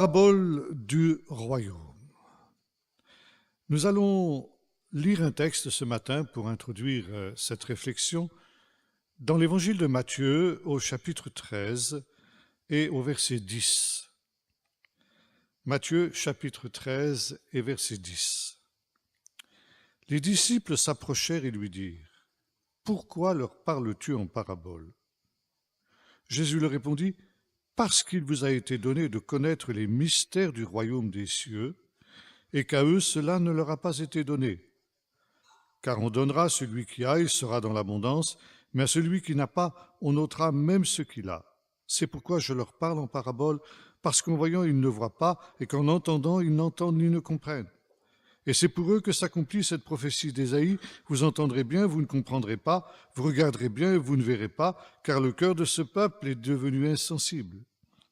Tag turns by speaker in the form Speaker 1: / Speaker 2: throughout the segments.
Speaker 1: parabole du royaume. Nous allons lire un texte ce matin pour introduire cette réflexion dans l'évangile de Matthieu au chapitre 13 et au verset 10. Matthieu chapitre 13 et verset 10. Les disciples s'approchèrent et lui dirent : « Pourquoi leur parles-tu en parabole ?» Jésus leur répondit : « Parce qu'il vous a été donné de connaître les mystères du royaume des cieux, et qu'à eux cela ne leur a pas été donné. Car on donnera à celui qui a, il sera dans l'abondance, mais à celui qui n'a pas, on ôtera même ce qu'il a. C'est pourquoi je leur parle en parabole, parce qu'en voyant, ils ne voient pas, et qu'en entendant, ils n'entendent ni ne comprennent. Et c'est pour eux que s'accomplit cette prophétie d'Ésaïe : vous entendrez bien, vous ne comprendrez pas, vous regarderez bien, vous ne verrez pas, car le cœur de ce peuple est devenu insensible.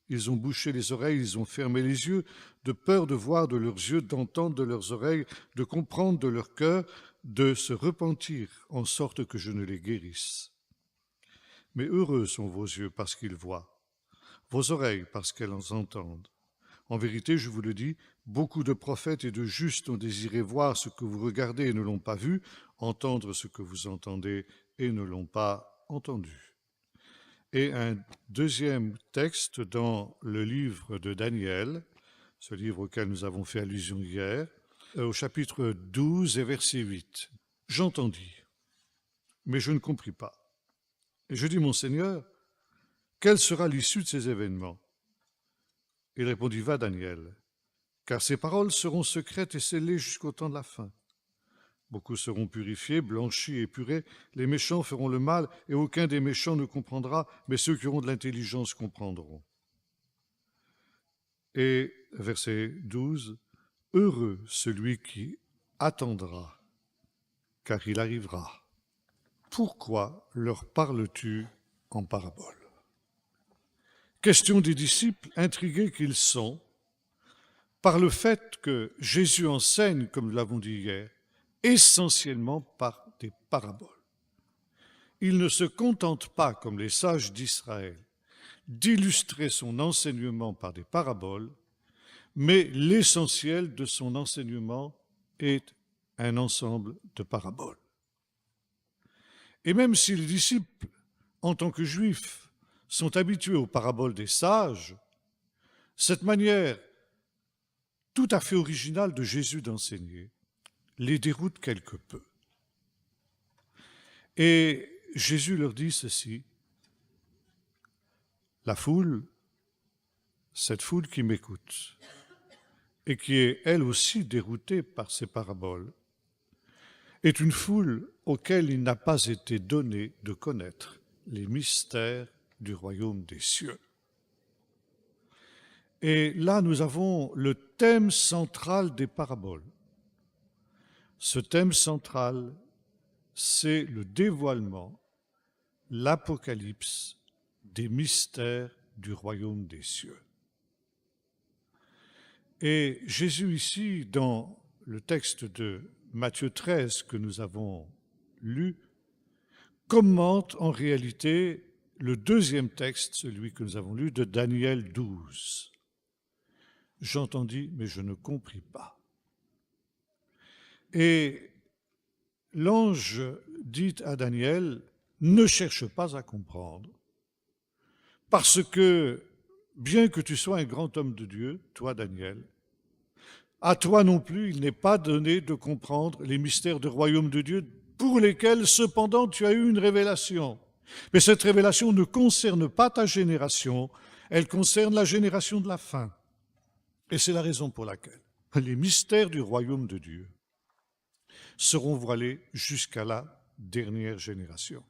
Speaker 1: Ils ont bouché les oreilles, ils ont fermé les yeux, de peur de voir de leurs yeux, d'entendre de leurs oreilles, de comprendre de leur cœur, de se repentir, en sorte que je ne les guérisse. Mais heureux sont vos yeux parce qu'ils voient, vos oreilles parce qu'elles entendent. En vérité, je vous le dis, beaucoup de prophètes et de justes ont désiré voir ce que vous regardez et ne l'ont pas vu, entendre ce que vous entendez et ne l'ont pas entendu. Et un deuxième texte dans le livre de Daniel, ce livre auquel nous avons fait allusion hier, au chapitre 12 et verset 8. « J'entendis, mais je ne compris pas. Et je dis, mon Seigneur, quelle sera l'issue de ces événements ? Il répondit, va Daniel, car ces paroles seront secrètes et scellées jusqu'au temps de la fin. Beaucoup seront purifiés, blanchis et épurés. Les méchants feront le mal, et aucun des méchants ne comprendra, mais ceux qui auront de l'intelligence comprendront. » Et verset 12, « Heureux celui qui attendra, car il arrivera. Pourquoi leur parles-tu en parabole ?» Question des disciples, intrigués qu'ils sont, par le fait que Jésus enseigne, comme nous l'avons dit hier, essentiellement par des paraboles. Il ne se contente pas, comme les sages d'Israël, d'illustrer son enseignement par des paraboles, mais l'essentiel de son enseignement est un ensemble de paraboles. Et même si les disciples, en tant que juifs, sont habitués aux paraboles des sages, cette manière tout à fait originale de Jésus d'enseigner les déroute quelque peu. Et Jésus leur dit ceci : la foule, cette foule qui m'écoute et qui est elle aussi déroutée par ces paraboles, est une foule auquel il n'a pas été donné de connaître les mystères du royaume des cieux. Et là, nous avons le thème central des paraboles. Ce thème central, c'est le dévoilement, l'apocalypse des mystères du royaume des cieux. Et Jésus ici, dans le texte de Matthieu 13 que nous avons lu, commente en réalité le deuxième texte, celui que nous avons lu, de Daniel 12. J'entendis, mais je ne compris pas. Et l'ange dit à Daniel, ne cherche pas à comprendre, parce que, bien que tu sois un grand homme de Dieu, toi Daniel, à toi non plus il n'est pas donné de comprendre les mystères du royaume de Dieu, pour lesquels cependant tu as eu une révélation. Mais cette révélation ne concerne pas ta génération, elle concerne la génération de la fin. Et c'est la raison pour laquelle les mystères du royaume de Dieu seront voilés jusqu'à la dernière génération.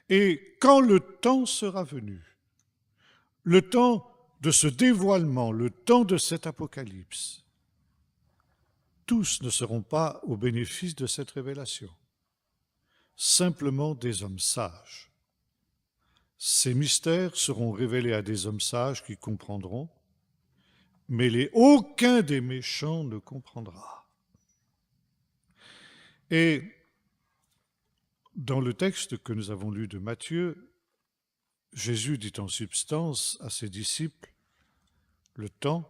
Speaker 1: Et quand le temps sera venu, le temps de ce dévoilement, le temps de cet apocalypse, tous ne seront pas au bénéfice de cette révélation, simplement des hommes sages. Ces mystères seront révélés à des hommes sages qui comprendront, mais aucun des méchants ne comprendra. Et dans le texte que nous avons lu de Matthieu, Jésus dit en substance à ses disciples Le temps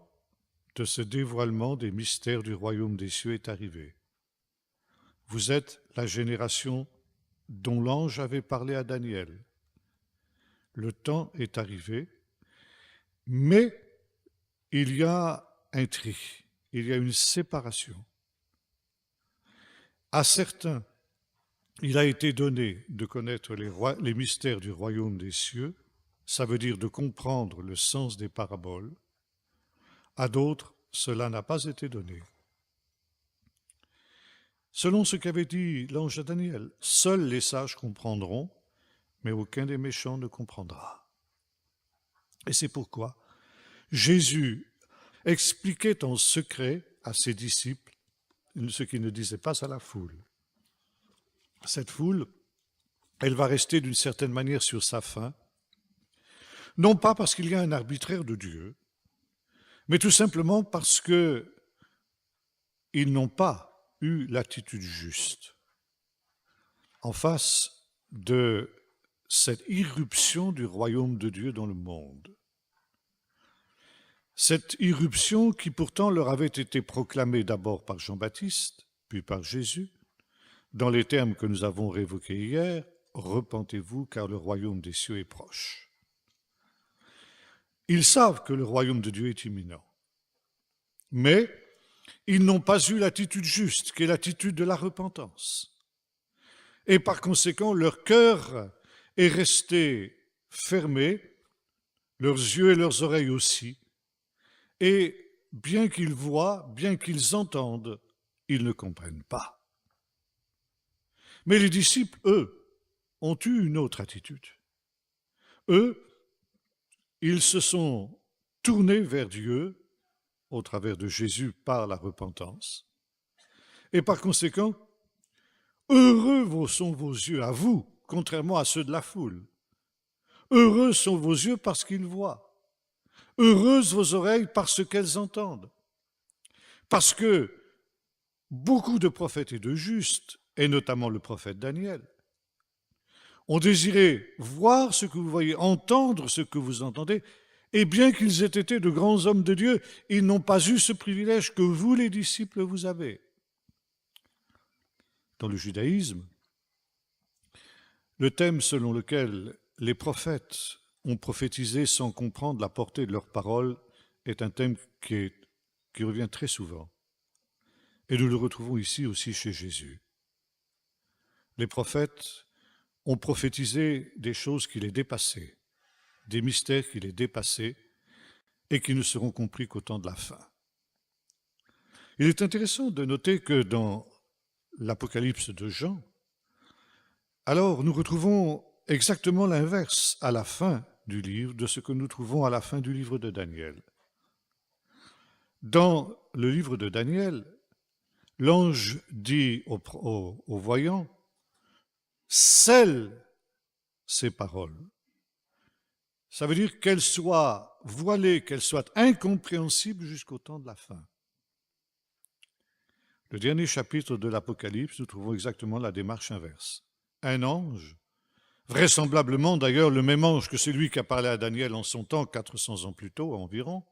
Speaker 1: de ce dévoilement des mystères du royaume des cieux est arrivé. Vous êtes la génération dont l'ange avait parlé à Daniel. Le temps est arrivé, mais il y a un tri, il y a une séparation. À certains, il a été donné de connaître les mystères du royaume des cieux, ça veut dire de comprendre le sens des paraboles. À d'autres, cela n'a pas été donné. Selon ce qu'avait dit l'ange à Daniel, seuls les sages comprendront, mais aucun des méchants ne comprendra. Et c'est pourquoi Jésus expliquait en secret à ses disciples ce qu'il ne disait pas à la foule. Cette foule, elle va rester d'une certaine manière sur sa faim, non pas parce qu'il y a un arbitraire de Dieu, mais tout simplement parce qu'ils n'ont pas eu l'attitude juste en face de cette irruption du royaume de Dieu dans le monde. Cette irruption qui pourtant leur avait été proclamée d'abord par Jean-Baptiste, puis par Jésus, dans les termes que nous avons révoqués hier, « Repentez-vous car le royaume des cieux est proche ». Ils savent que le royaume de Dieu est imminent, mais ils n'ont pas eu l'attitude juste, qui est l'attitude de la repentance. Et par conséquent, leur cœur est resté fermé, leurs yeux et leurs oreilles aussi, et bien qu'ils voient, bien qu'ils entendent, ils ne comprennent pas. Mais les disciples, eux, ont eu une autre attitude. Eux, ils se sont tournés vers Dieu au travers de Jésus par la repentance. Et par conséquent, heureux sont vos yeux à vous, contrairement à ceux de la foule. Heureux sont vos yeux parce qu'ils voient. Heureuses vos oreilles parce qu'elles entendent. Parce que beaucoup de prophètes et de justes, et notamment le prophète Daniel, ont désiré voir ce que vous voyez, entendre ce que vous entendez, et bien qu'ils aient été de grands hommes de Dieu, ils n'ont pas eu ce privilège que vous, les disciples, vous avez. Dans le judaïsme, le thème selon lequel les prophètes ont prophétisé sans comprendre la portée de leurs paroles est un thème qui revient très souvent. Et nous le retrouvons ici aussi chez Jésus. Les prophètes ont prophétisé des choses qui les dépassaient, des mystères qui les dépassaient et qui ne seront compris qu'au temps de la fin. Il est intéressant de noter que dans l'Apocalypse de Jean, alors nous retrouvons exactement l'inverse à la fin du livre de ce que nous trouvons à la fin du livre de Daniel. Dans le livre de Daniel, l'ange dit au voyant, « Scelle ces paroles ». Ça veut dire qu'elles soient voilées, qu'elles soient incompréhensibles jusqu'au temps de la fin. Le dernier chapitre de l'Apocalypse, nous trouvons exactement la démarche inverse. Un ange, vraisemblablement d'ailleurs le même ange que celui qui a parlé à Daniel en son temps, 400 ans plus tôt environ,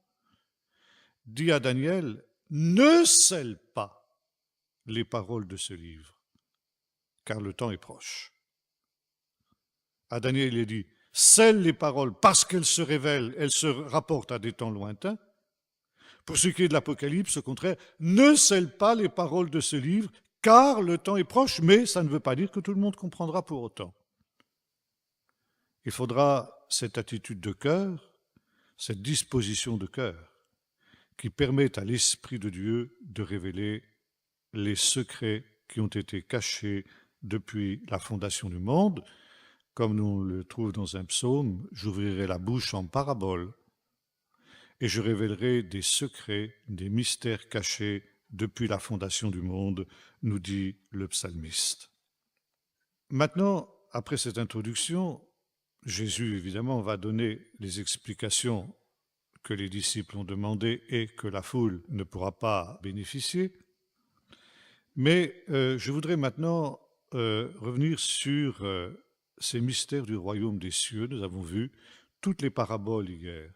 Speaker 1: dit à Daniel, « Ne scelle pas les paroles de ce livre, car le temps est proche. » À Daniel, il est dit, « Scelle les paroles parce qu'elles se révèlent, elles se rapportent à des temps lointains. » Pour ce qui est de l'Apocalypse, au contraire, ne scelle pas les paroles de ce livre, car le temps est proche, mais ça ne veut pas dire que tout le monde comprendra pour autant. Il faudra cette attitude de cœur, cette disposition de cœur, qui permet à l'Esprit de Dieu de révéler les secrets qui ont été cachés depuis la fondation du monde. Comme nous le trouvons dans un psaume, « J'ouvrirai la bouche en parabole et je révélerai des secrets, des mystères cachés depuis la fondation du monde », nous dit le psalmiste. Maintenant, après cette introduction, Jésus, évidemment, va donner les explications que les disciples ont demandées et que la foule ne pourra pas bénéficier. Mais je voudrais maintenant revenir sur ces mystères du royaume des cieux. Nous avons vu toutes les paraboles hier.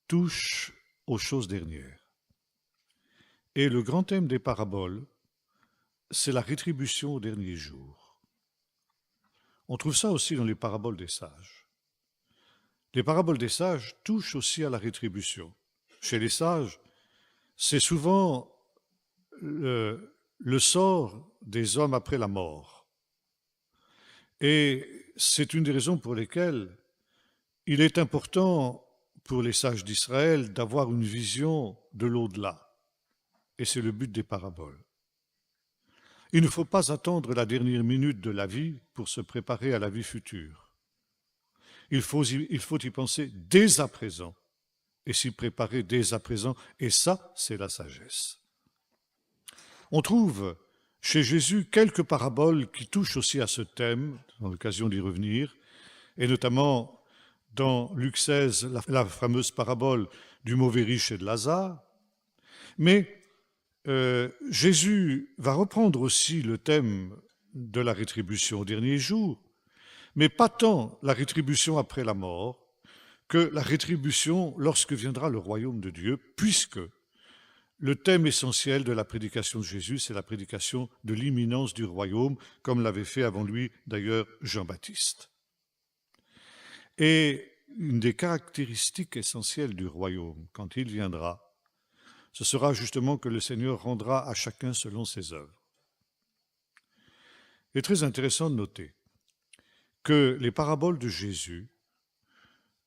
Speaker 1: touche aux choses dernières. Et le grand thème des paraboles, c'est la rétribution au dernier jour. On trouve ça aussi dans les paraboles des sages. Les paraboles des sages touchent aussi à la rétribution. Chez les sages, c'est souvent le sort des hommes après la mort. Et c'est une des raisons pour lesquelles il est important pour les sages d'Israël d'avoir une vision de l'au-delà. Et c'est le but des paraboles. Il ne faut pas attendre la dernière minute de la vie pour se préparer à la vie future. Il faut y penser dès à présent et s'y préparer dès à présent. Et ça, c'est la sagesse. On trouve chez Jésus quelques paraboles qui touchent aussi à ce thème, dans l'occasion d'y revenir, et notamment dans Luc 16, la fameuse parabole du mauvais riche et de Lazare. Mais Jésus va reprendre aussi le thème de la rétribution au dernier jour, mais pas tant la rétribution après la mort que la rétribution lorsque viendra le royaume de Dieu, puisque le thème essentiel de la prédication de Jésus, c'est la prédication de l'imminence du royaume, comme l'avait fait avant lui d'ailleurs Jean-Baptiste. Et une des caractéristiques essentielles du royaume, quand il viendra, ce sera justement que le Seigneur rendra à chacun selon ses œuvres. Il est très intéressant de noter que les paraboles de Jésus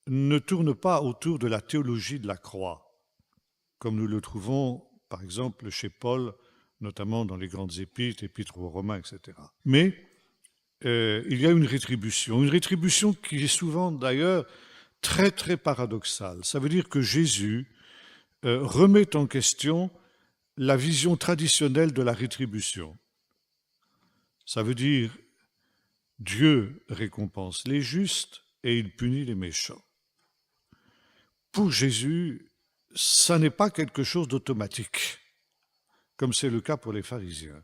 Speaker 1: ne tournent pas autour de la théologie de la croix, comme nous le trouvons par exemple chez Paul, notamment dans les grandes épîtres aux Romains, etc. Mais il y a une rétribution qui est souvent d'ailleurs très très paradoxale. Ça veut dire que Jésus remet en question la vision traditionnelle de la rétribution. Ça veut dire Dieu récompense les justes et il punit les méchants. Pour Jésus, ça n'est pas quelque chose d'automatique, comme c'est le cas pour les pharisiens.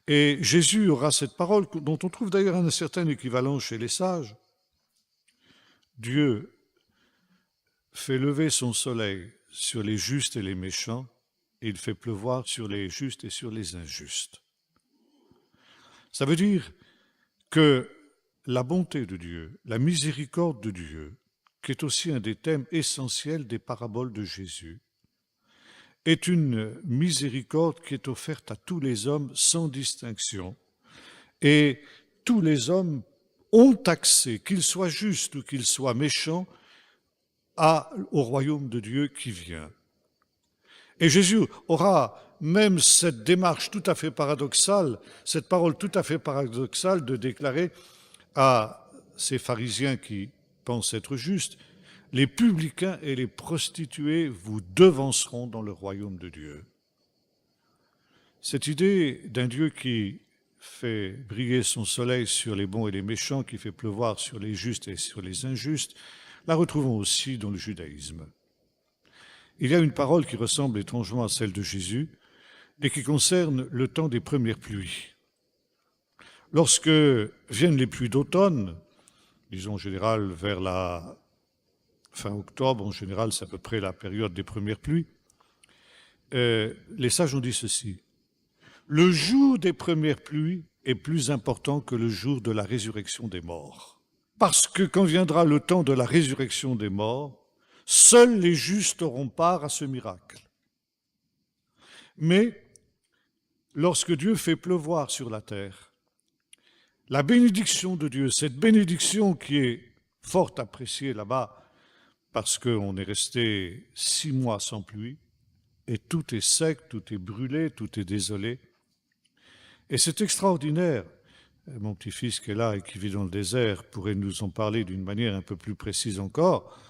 Speaker 1: Et Jésus aura cette parole dont on trouve d'ailleurs un certain équivalent chez les sages. Dieu fait lever son soleil sur les justes et les méchants, et il fait pleuvoir sur les justes et sur les injustes. Ça veut dire que la bonté de Dieu, la miséricorde de Dieu, qui est aussi un des thèmes essentiels des paraboles de Jésus, est une miséricorde qui est offerte à tous les hommes sans distinction. Et tous les hommes ont accès, qu'ils soient justes ou qu'ils soient méchants, au royaume de Dieu qui vient. Et Jésus aura même cette démarche tout à fait paradoxale, cette parole tout à fait paradoxale de déclarer à ces pharisiens qui pensent être justes, les publicains et les prostituées vous devanceront dans le royaume de Dieu. Cette idée d'un Dieu qui fait briller son soleil sur les bons et les méchants, qui fait pleuvoir sur les justes et sur les injustes, la retrouvons aussi dans le judaïsme. Il y a une parole qui ressemble étrangement à celle de Jésus et qui concerne le temps des premières pluies. Lorsque viennent les pluies d'automne, disons en général vers la fin octobre, en général c'est à peu près la période des premières pluies, les sages ont dit ceci: le jour des premières pluies est plus important que le jour de la résurrection des morts. Parce que quand viendra le temps de la résurrection des morts, seuls les justes auront part à ce miracle. Mais lorsque Dieu fait pleuvoir sur la terre, la bénédiction de Dieu, cette bénédiction qui est fort appréciée là-bas, parce qu'on est resté 6 mois sans pluie, et tout est sec, tout est brûlé, tout est désolé. Et c'est extraordinaire. Mon petit-fils qui est là et qui vit dans le désert pourrait nous en parler d'une manière un peu plus précise encore.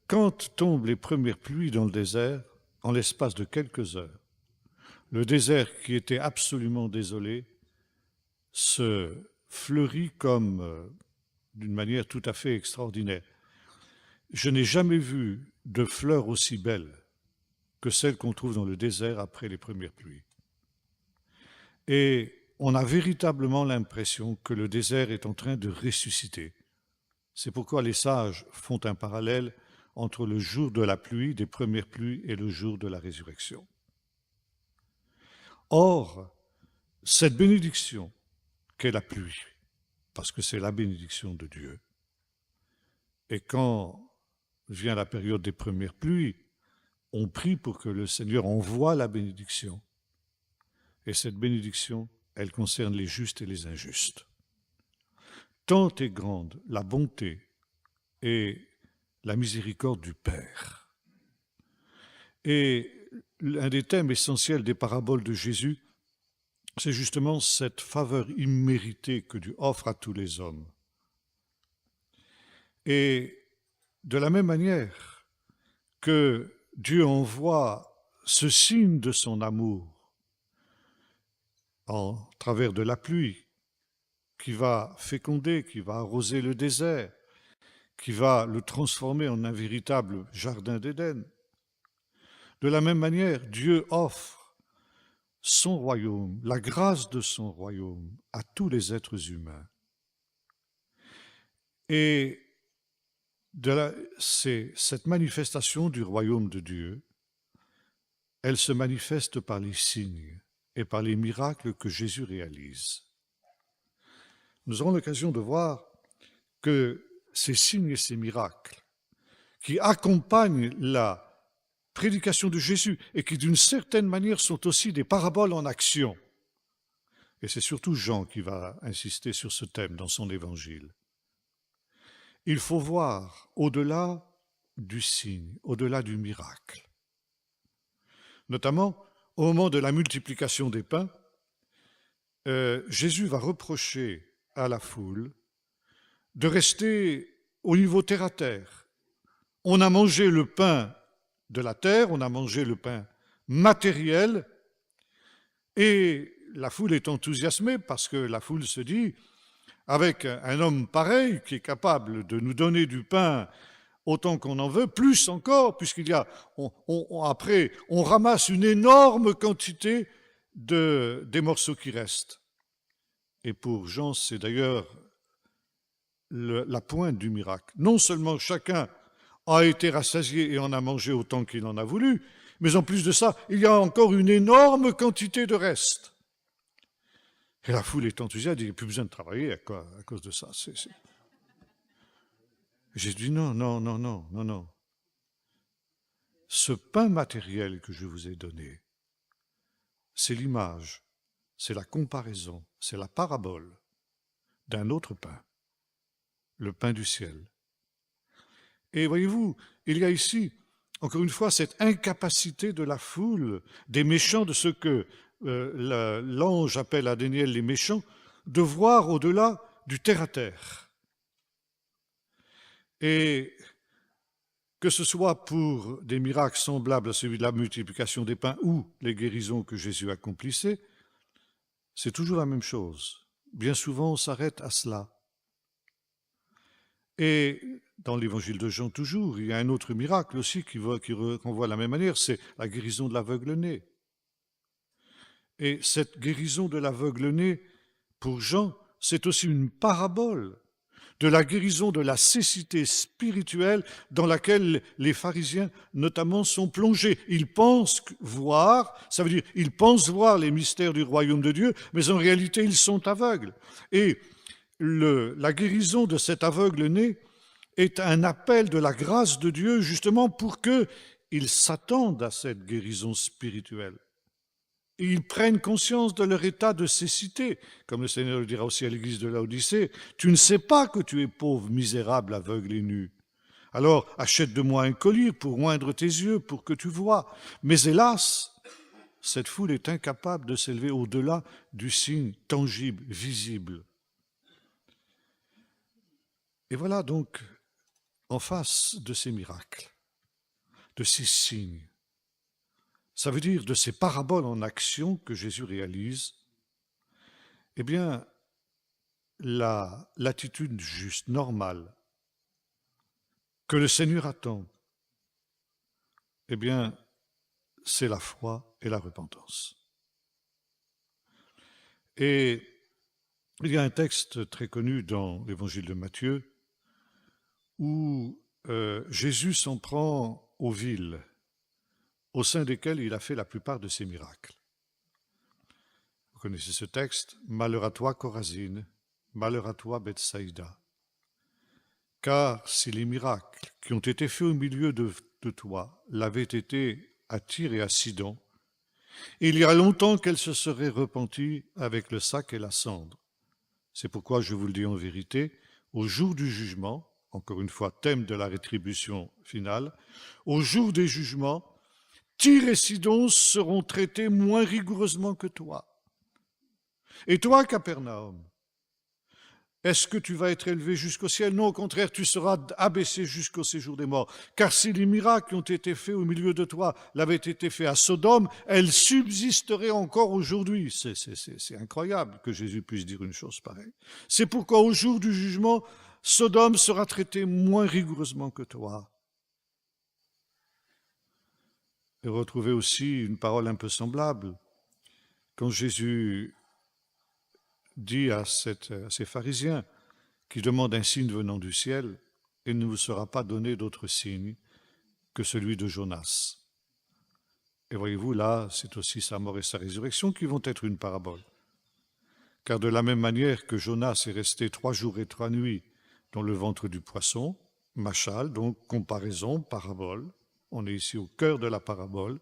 Speaker 1: Quand tombent les premières pluies dans le désert, en l'espace de quelques heures, le désert qui était absolument désolé se fleurit comme d'une manière tout à fait extraordinaire. Je n'ai jamais vu de fleurs aussi belles que celles qu'on trouve dans le désert après les premières pluies. Et on a véritablement l'impression que le désert est en train de ressusciter. C'est pourquoi les sages font un parallèle entre le jour de la pluie, des premières pluies, et le jour de la résurrection. Or, cette bénédiction qu'est la pluie, parce que c'est la bénédiction de Dieu, et quand vient la période des premières pluies, on prie pour que le Seigneur envoie la bénédiction. Et cette bénédiction, elle concerne les justes et les injustes. Tant est grande la bonté et la miséricorde du Père. Et l'un des thèmes essentiels des paraboles de Jésus, c'est justement cette faveur imméritée que Dieu offre à tous les hommes. Et de la même manière que Dieu envoie ce signe de son amour en travers de la pluie, qui va féconder, qui va arroser le désert, qui va le transformer en un véritable jardin d'Éden. De la même manière, Dieu offre son royaume, la grâce de son royaume à tous les êtres humains. Et c'est cette manifestation du royaume de Dieu, elle se manifeste par les signes et par les miracles que Jésus réalise. Nous aurons l'occasion de voir que ces signes et ces miracles qui accompagnent la prédication de Jésus et qui d'une certaine manière sont aussi des paraboles en action. Et c'est surtout Jean qui va insister sur ce thème dans son évangile. Il faut voir au-delà du signe, au-delà du miracle. Notamment, au moment de la multiplication des pains, Jésus va reprocher à la foule de rester au niveau terre-à-terre. On a mangé le pain de la terre, on a mangé le pain matériel, et la foule est enthousiasmée parce que la foule se dit, avec un homme pareil qui est capable de nous donner du pain autant qu'on en veut, plus encore, puisqu'il y a, après, on ramasse une énorme quantité des morceaux qui restent. Et pour Jean, c'est d'ailleurs la pointe du miracle. Non seulement chacun a été rassasié et en a mangé autant qu'il en a voulu, mais en plus de ça, il y a encore une énorme quantité de restes. Et la foule est enthousiaste, il n'y a plus besoin de travailler à cause de ça. J'ai dit non, non, non, non, non, non. Ce pain matériel que je vous ai donné, c'est l'image, c'est la comparaison, c'est la parabole d'un autre pain, le pain du ciel. Et voyez-vous, il y a ici, encore une fois, cette incapacité de la foule, des méchants, de ce que l'ange appelle à Daniel les méchants, de voir au-delà du terre-à-terre. Et que ce soit pour des miracles semblables à celui de la multiplication des pains ou les guérisons que Jésus accomplissait, c'est toujours la même chose. Bien souvent, on s'arrête à cela. Et dans l'évangile de Jean toujours, il y a un autre miracle aussi qu'on voit de la même manière, c'est la guérison de l'aveugle-né. Et cette guérison de l'aveugle-né, pour Jean, c'est aussi une parabole de la guérison de la cécité spirituelle dans laquelle les pharisiens notamment sont plongés. Ils pensent voir, ça veut dire ils pensent voir les mystères du royaume de Dieu, mais en réalité ils sont aveugles. Et la guérison de cet aveugle-né est un appel de la grâce de Dieu justement pour qu'ils s'attendent à cette guérison spirituelle. Et ils prennent conscience de leur état de cécité. Comme le Seigneur le dira aussi à l'église de Laodicée, tu ne sais pas que tu es pauvre, misérable, aveugle et nu. Alors achète de moi un collier pour oindre tes yeux, pour que tu vois. Mais hélas, cette foule est incapable de s'élever au-delà du signe tangible, visible. Et voilà donc, en face de ces miracles, de ces signes, ça veut dire de ces paraboles en action que Jésus réalise, eh bien, l'attitude juste, normale, que le Seigneur attend, eh bien, c'est la foi et la repentance. Et il y a un texte très connu dans l'évangile de Matthieu où Jésus s'en prend aux villes au sein desquelles il a fait la plupart de ses miracles. Vous connaissez ce texte, « Malheur à toi, Chorazine, malheur à toi, Bethsaïda. Car si les miracles qui ont été faits au milieu de toi l'avaient été à Tyr et à Sidon, il y a longtemps qu'elle se serait repentie avec le sac et la cendre. C'est pourquoi je vous le dis en vérité, au jour du jugement, encore une fois thème de la rétribution finale, au jour des jugements, Tyr et Sidon seront traités moins rigoureusement que toi. Et toi, Capernaum, est-ce que tu vas être élevé jusqu'au ciel? Non, au contraire, tu seras abaissé jusqu'au séjour des morts. Car si les miracles qui ont été faits au milieu de toi l'avaient été faits à Sodome, elles subsisteraient encore aujourd'hui. C'est incroyable que Jésus puisse dire une chose pareille. C'est pourquoi au jour du jugement, Sodome sera traité moins rigoureusement que toi. Et retrouvez aussi une parole un peu semblable. Quand Jésus dit à ces pharisiens qui demandent un signe venant du ciel, il ne vous sera pas donné d'autre signe que celui de Jonas. Et voyez-vous, là, c'est aussi sa mort et sa résurrection qui vont être une parabole. Car de la même manière que Jonas est resté 3 jours et 3 nuits dans le ventre du poisson, machal, donc comparaison, parabole, on est ici au cœur de la parabole.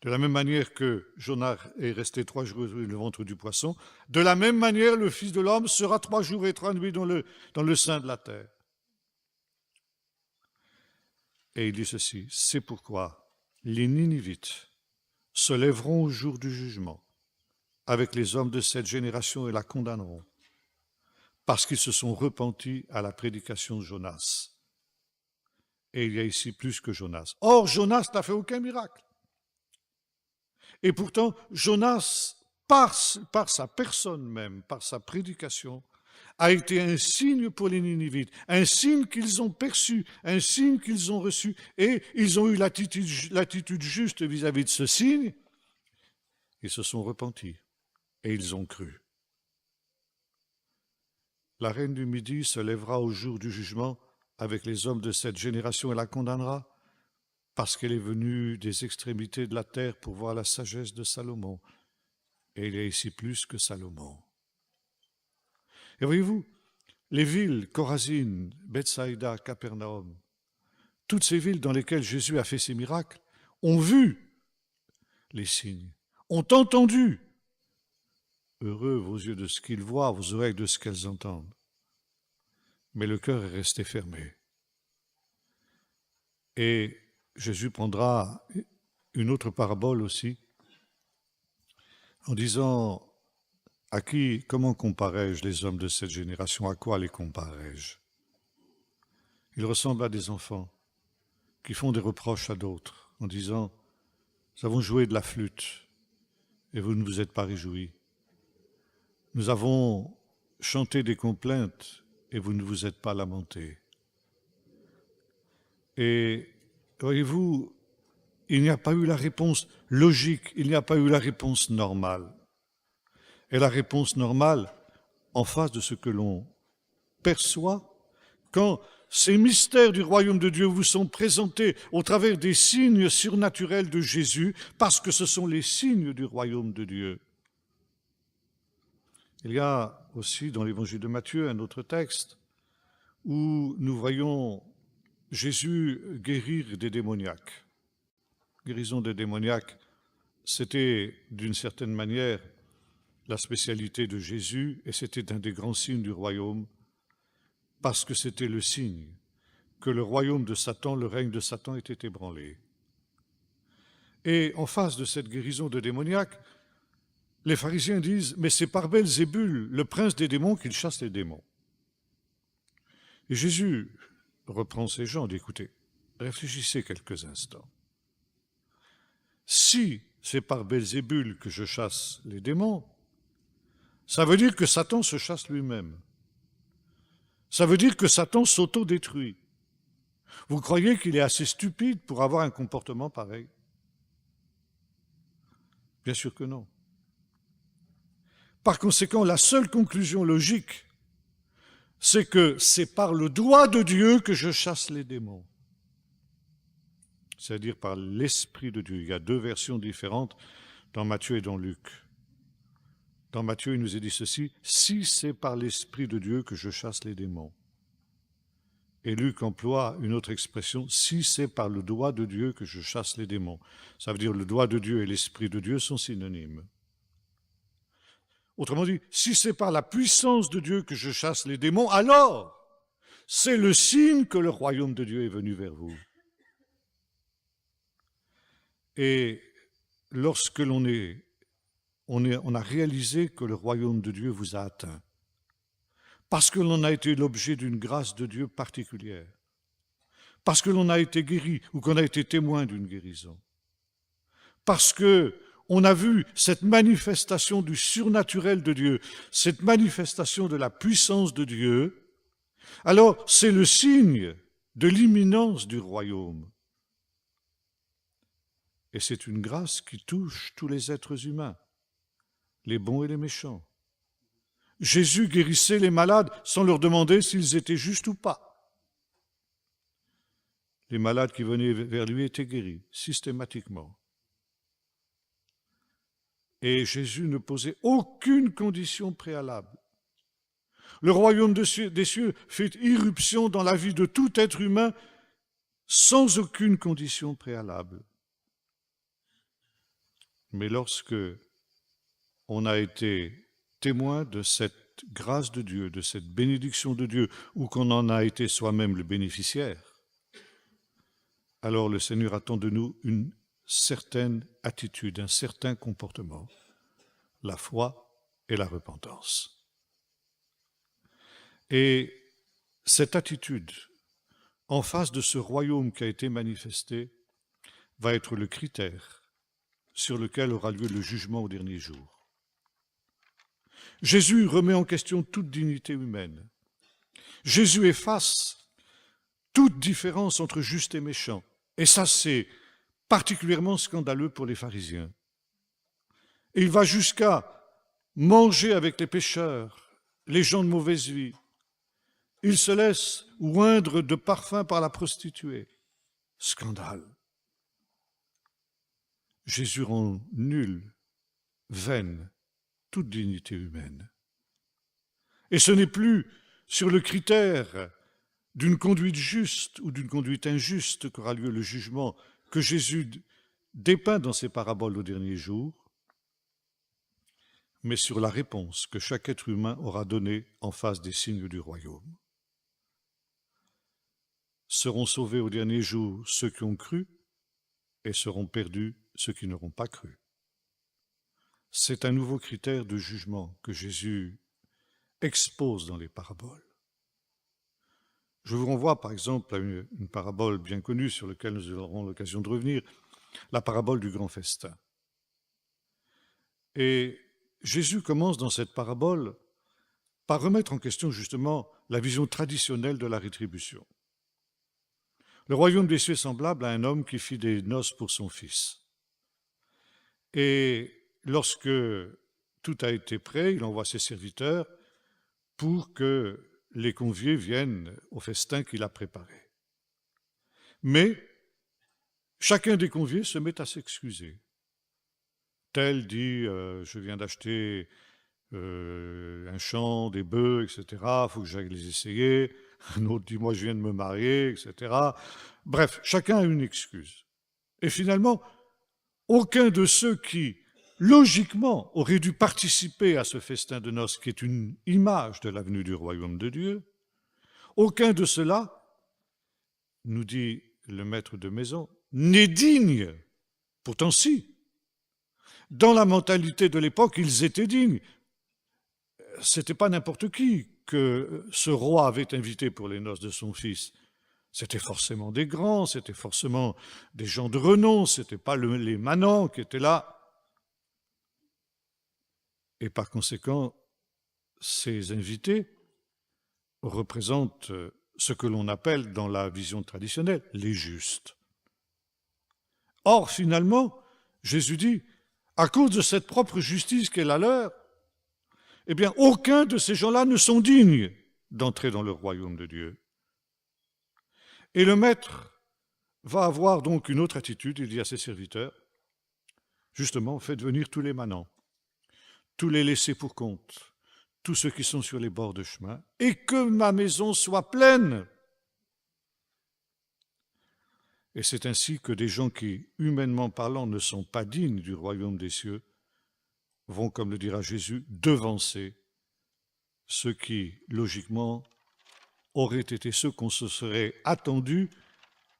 Speaker 1: De la même manière que Jonas est resté 3 jours dans le ventre du poisson, de la même manière le Fils de l'homme sera 3 jours et 3 nuits dans le sein de la terre. Et il dit ceci, c'est pourquoi les Ninivites se lèveront au jour du jugement avec les hommes de cette génération et la condamneront, parce qu'ils se sont repentis à la prédication de Jonas. Et il y a ici plus que Jonas. Or, Jonas n'a fait aucun miracle. Et pourtant, Jonas, par sa personne même, par sa prédication, a été un signe pour les Ninivites, un signe qu'ils ont perçu, un signe qu'ils ont reçu, et ils ont eu l'attitude juste vis-à-vis de ce signe. Ils se sont repentis et ils ont cru. La reine du Midi se lèvera au jour du jugement avec les hommes de cette génération et la condamnera, parce qu'elle est venue des extrémités de la terre pour voir la sagesse de Salomon. Et il y a ici plus que Salomon. Et voyez-vous, les villes, Chorazine, Bethsaïda, Capernaum, toutes ces villes dans lesquelles Jésus a fait ses miracles, ont vu les signes, ont entendu. Heureux vos yeux de ce qu'ils voient, vos oreilles de ce qu'elles entendent. Mais le cœur est resté fermé. Et Jésus prendra une autre parabole aussi, en disant, comment comparais-je les hommes de cette génération? À quoi les comparais-je? Ils ressemblent à des enfants qui font des reproches à d'autres en disant, nous avons joué de la flûte et vous ne vous êtes pas réjouis. Nous avons chanté des complaintes et vous ne vous êtes pas lamentés. Et voyez-vous, il n'y a pas eu la réponse logique, il n'y a pas eu la réponse normale. Et la réponse normale, en face de ce que l'on perçoit, quand ces mystères du royaume de Dieu vous sont présentés au travers des signes surnaturels de Jésus, parce que ce sont les signes du royaume de Dieu. Il y a aussi dans l'évangile de Matthieu un autre texte où nous voyons Jésus guérir des démoniaques. Guérison des démoniaques, c'était d'une certaine manière la spécialité de Jésus et c'était un des grands signes du royaume parce que c'était le signe que le royaume de Satan, le règne de Satan était ébranlé. Et en face de cette guérison de démoniaques, les pharisiens disent, mais c'est par Belzébul, le prince des démons, qu'il chasse les démons. Et Jésus reprend ces gens, dit, écoutez, réfléchissez quelques instants. Si c'est par Belzébul que je chasse les démons, ça veut dire que Satan se chasse lui-même. Ça veut dire que Satan s'auto-détruit. Vous croyez qu'il est assez stupide pour avoir un comportement pareil? Bien sûr que non. Par conséquent, la seule conclusion logique c'est que c'est par le doigt de Dieu que je chasse les démons. C'est-à-dire par l'Esprit de Dieu. Il y a deux versions différentes dans Matthieu et dans Luc. Dans Matthieu, il nous est dit ceci, « Si c'est par l'Esprit de Dieu que je chasse les démons ». Et Luc emploie une autre expression, « Si c'est par le doigt de Dieu que je chasse les démons ». Ça veut dire le doigt de Dieu et l'Esprit de Dieu sont synonymes. Autrement dit, si c'est par la puissance de Dieu que je chasse les démons, alors c'est le signe que le royaume de Dieu est venu vers vous. Et lorsque on a réalisé que le royaume de Dieu vous a atteint, parce que l'on a été l'objet d'une grâce de Dieu particulière, parce que l'on a été guéri ou qu'on a été témoin d'une guérison, parce que on a vu cette manifestation du surnaturel de Dieu, cette manifestation de la puissance de Dieu, alors c'est le signe de l'imminence du royaume. Et c'est une grâce qui touche tous les êtres humains, les bons et les méchants. Jésus guérissait les malades sans leur demander s'ils étaient justes ou pas. Les malades qui venaient vers lui étaient guéris, systématiquement. Et Jésus ne posait aucune condition préalable. Le royaume des cieux fait irruption dans la vie de tout être humain sans aucune condition préalable. Mais lorsque on a été témoin de cette grâce de Dieu, de cette bénédiction de Dieu, ou qu'on en a été soi-même le bénéficiaire, alors le Seigneur attend de nous une certaine attitude, un certain comportement, la foi et la repentance. Et cette attitude, en face de ce royaume qui a été manifesté, va être le critère sur lequel aura lieu le jugement au dernier jour. Jésus remet en question toute dignité humaine. Jésus efface toute différence entre juste et méchant. Et ça, c'est particulièrement scandaleux pour les pharisiens. Et il va jusqu'à manger avec les pécheurs, les gens de mauvaise vie. Il se laisse oindre de parfum par la prostituée. Scandale. Jésus rend nulle, vaine, toute dignité humaine. Et ce n'est plus sur le critère d'une conduite juste ou d'une conduite injuste qu'aura lieu le jugement que Jésus dépeint dans ses paraboles au dernier jour, mais sur la réponse que chaque être humain aura donnée en face des signes du royaume. Seront sauvés au dernier jour ceux qui ont cru et seront perdus ceux qui n'auront pas cru. C'est un nouveau critère de jugement que Jésus expose dans les paraboles. Je vous renvoie par exemple à une parabole bien connue sur laquelle nous aurons l'occasion de revenir, la parabole du grand festin. Et Jésus commence dans cette parabole par remettre en question justement la vision traditionnelle de la rétribution. Le royaume des cieux est semblable à un homme qui fit des noces pour son fils. Et lorsque tout a été prêt, il envoie ses serviteurs pour que les conviés viennent au festin qu'il a préparé. Mais chacun des conviés se met à s'excuser. Tel dit, je viens d'acheter un champ, des bœufs, etc., il faut que j'aille les essayer. Un autre dit, moi je viens de me marier, etc. Bref, chacun a une excuse. Et finalement, aucun de ceux qui, logiquement, auraient dû participer à ce festin de noces, qui est une image de la venue du royaume de Dieu, aucun de ceux-là, nous dit le maître de maison, n'est digne. Pourtant si. Dans la mentalité de l'époque, ils étaient dignes. C'était pas n'importe qui que ce roi avait invité pour les noces de son fils. C'était forcément des grands, c'était forcément des gens de renom, c'était pas les manants qui étaient là. Et par conséquent, ces invités représentent ce que l'on appelle dans la vision traditionnelle les justes. Or, finalement, Jésus dit, à cause de cette propre justice qui est la leur, eh bien, aucun de ces gens-là ne sont dignes d'entrer dans le royaume de Dieu. Et le maître va avoir donc une autre attitude. Il dit à ses serviteurs, justement, faites venir tous les manants, tous les laissés pour compte, tous ceux qui sont sur les bords de chemin, et que ma maison soit pleine. Et c'est ainsi que des gens qui, humainement parlant, ne sont pas dignes du royaume des cieux, vont, comme le dira Jésus, devancer ceux qui, logiquement, auraient été ceux qu'on se serait attendu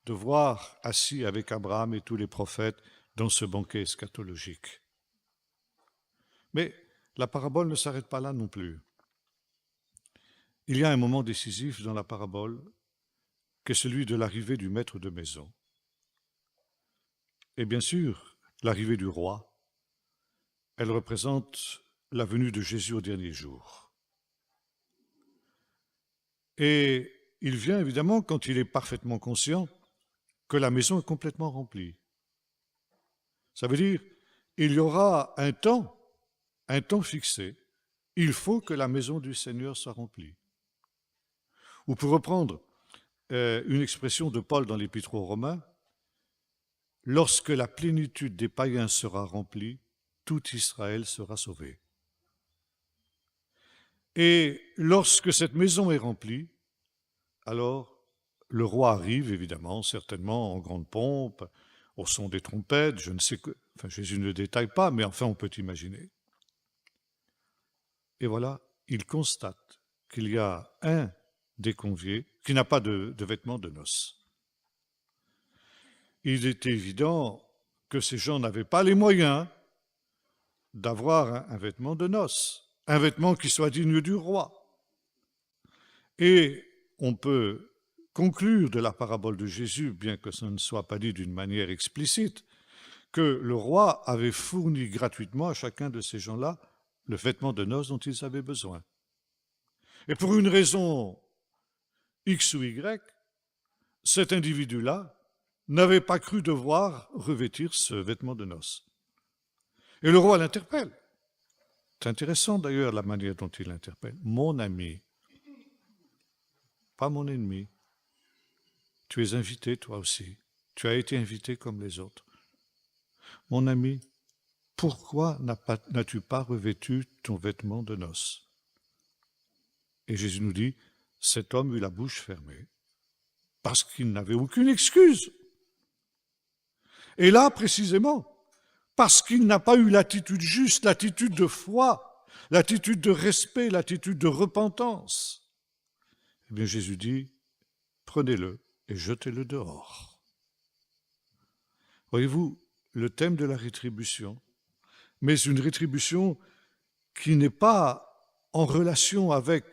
Speaker 1: de voir assis avec Abraham et tous les prophètes dans ce banquet eschatologique. Mais la parabole ne s'arrête pas là non plus. Il y a un moment décisif dans la parabole qui est celui de l'arrivée du maître de maison. Et bien sûr, l'arrivée du roi, elle représente la venue de Jésus au dernier jour. Et il vient évidemment quand il est parfaitement conscient que la maison est complètement remplie. Ça veut dire il y aura un temps fixé. Il faut que la maison du Seigneur soit remplie. Ou pour reprendre une expression de Paul dans l'Épître aux Romains, lorsque la plénitude des païens sera remplie, tout Israël sera sauvé. Et lorsque cette maison est remplie, alors le roi arrive, évidemment, certainement en grande pompe, au son des trompettes, je ne sais que, enfin Jésus ne détaille pas, mais enfin on peut imaginer. Et voilà, il constate qu'il y a un des conviés qui n'a pas de vêtements de noces. Il est évident que ces gens n'avaient pas les moyens d'avoir un vêtement de noces, un vêtement qui soit digne du roi. Et on peut conclure de la parabole de Jésus, bien que ça ne soit pas dit d'une manière explicite, que le roi avait fourni gratuitement à chacun de ces gens-là le vêtement de noces dont ils avaient besoin. Et pour une raison X ou Y, cet individu-là n'avait pas cru devoir revêtir ce vêtement de noces. Et le roi l'interpelle. C'est intéressant d'ailleurs la manière dont il l'interpelle. Mon ami, pas mon ennemi. Tu es invité toi aussi. Tu as été invité comme les autres. Mon ami, pourquoi n'as-tu pas revêtu ton vêtement de noces? Et Jésus nous dit, cet homme eut la bouche fermée parce qu'il n'avait aucune excuse. Et là, précisément, parce qu'il n'a pas eu l'attitude juste, l'attitude de foi, l'attitude de respect, l'attitude de repentance, eh bien Jésus dit, prenez-le et jetez-le dehors. Voyez-vous, le thème de la rétribution, mais une rétribution qui n'est pas en relation avec,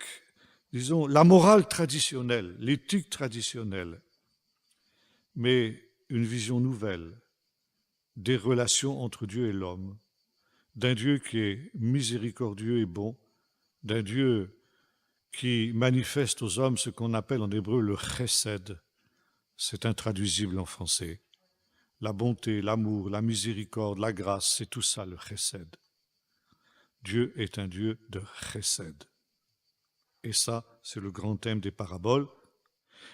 Speaker 1: disons, la morale traditionnelle, l'éthique traditionnelle, mais une vision nouvelle des relations entre Dieu et l'homme, d'un Dieu qui est miséricordieux et bon, d'un Dieu qui manifeste aux hommes ce qu'on appelle en hébreu le chesed, c'est intraduisible en français. La bonté, l'amour, la miséricorde, la grâce, c'est tout ça le chesed. Dieu est un Dieu de chesed. Et ça, c'est le grand thème des paraboles.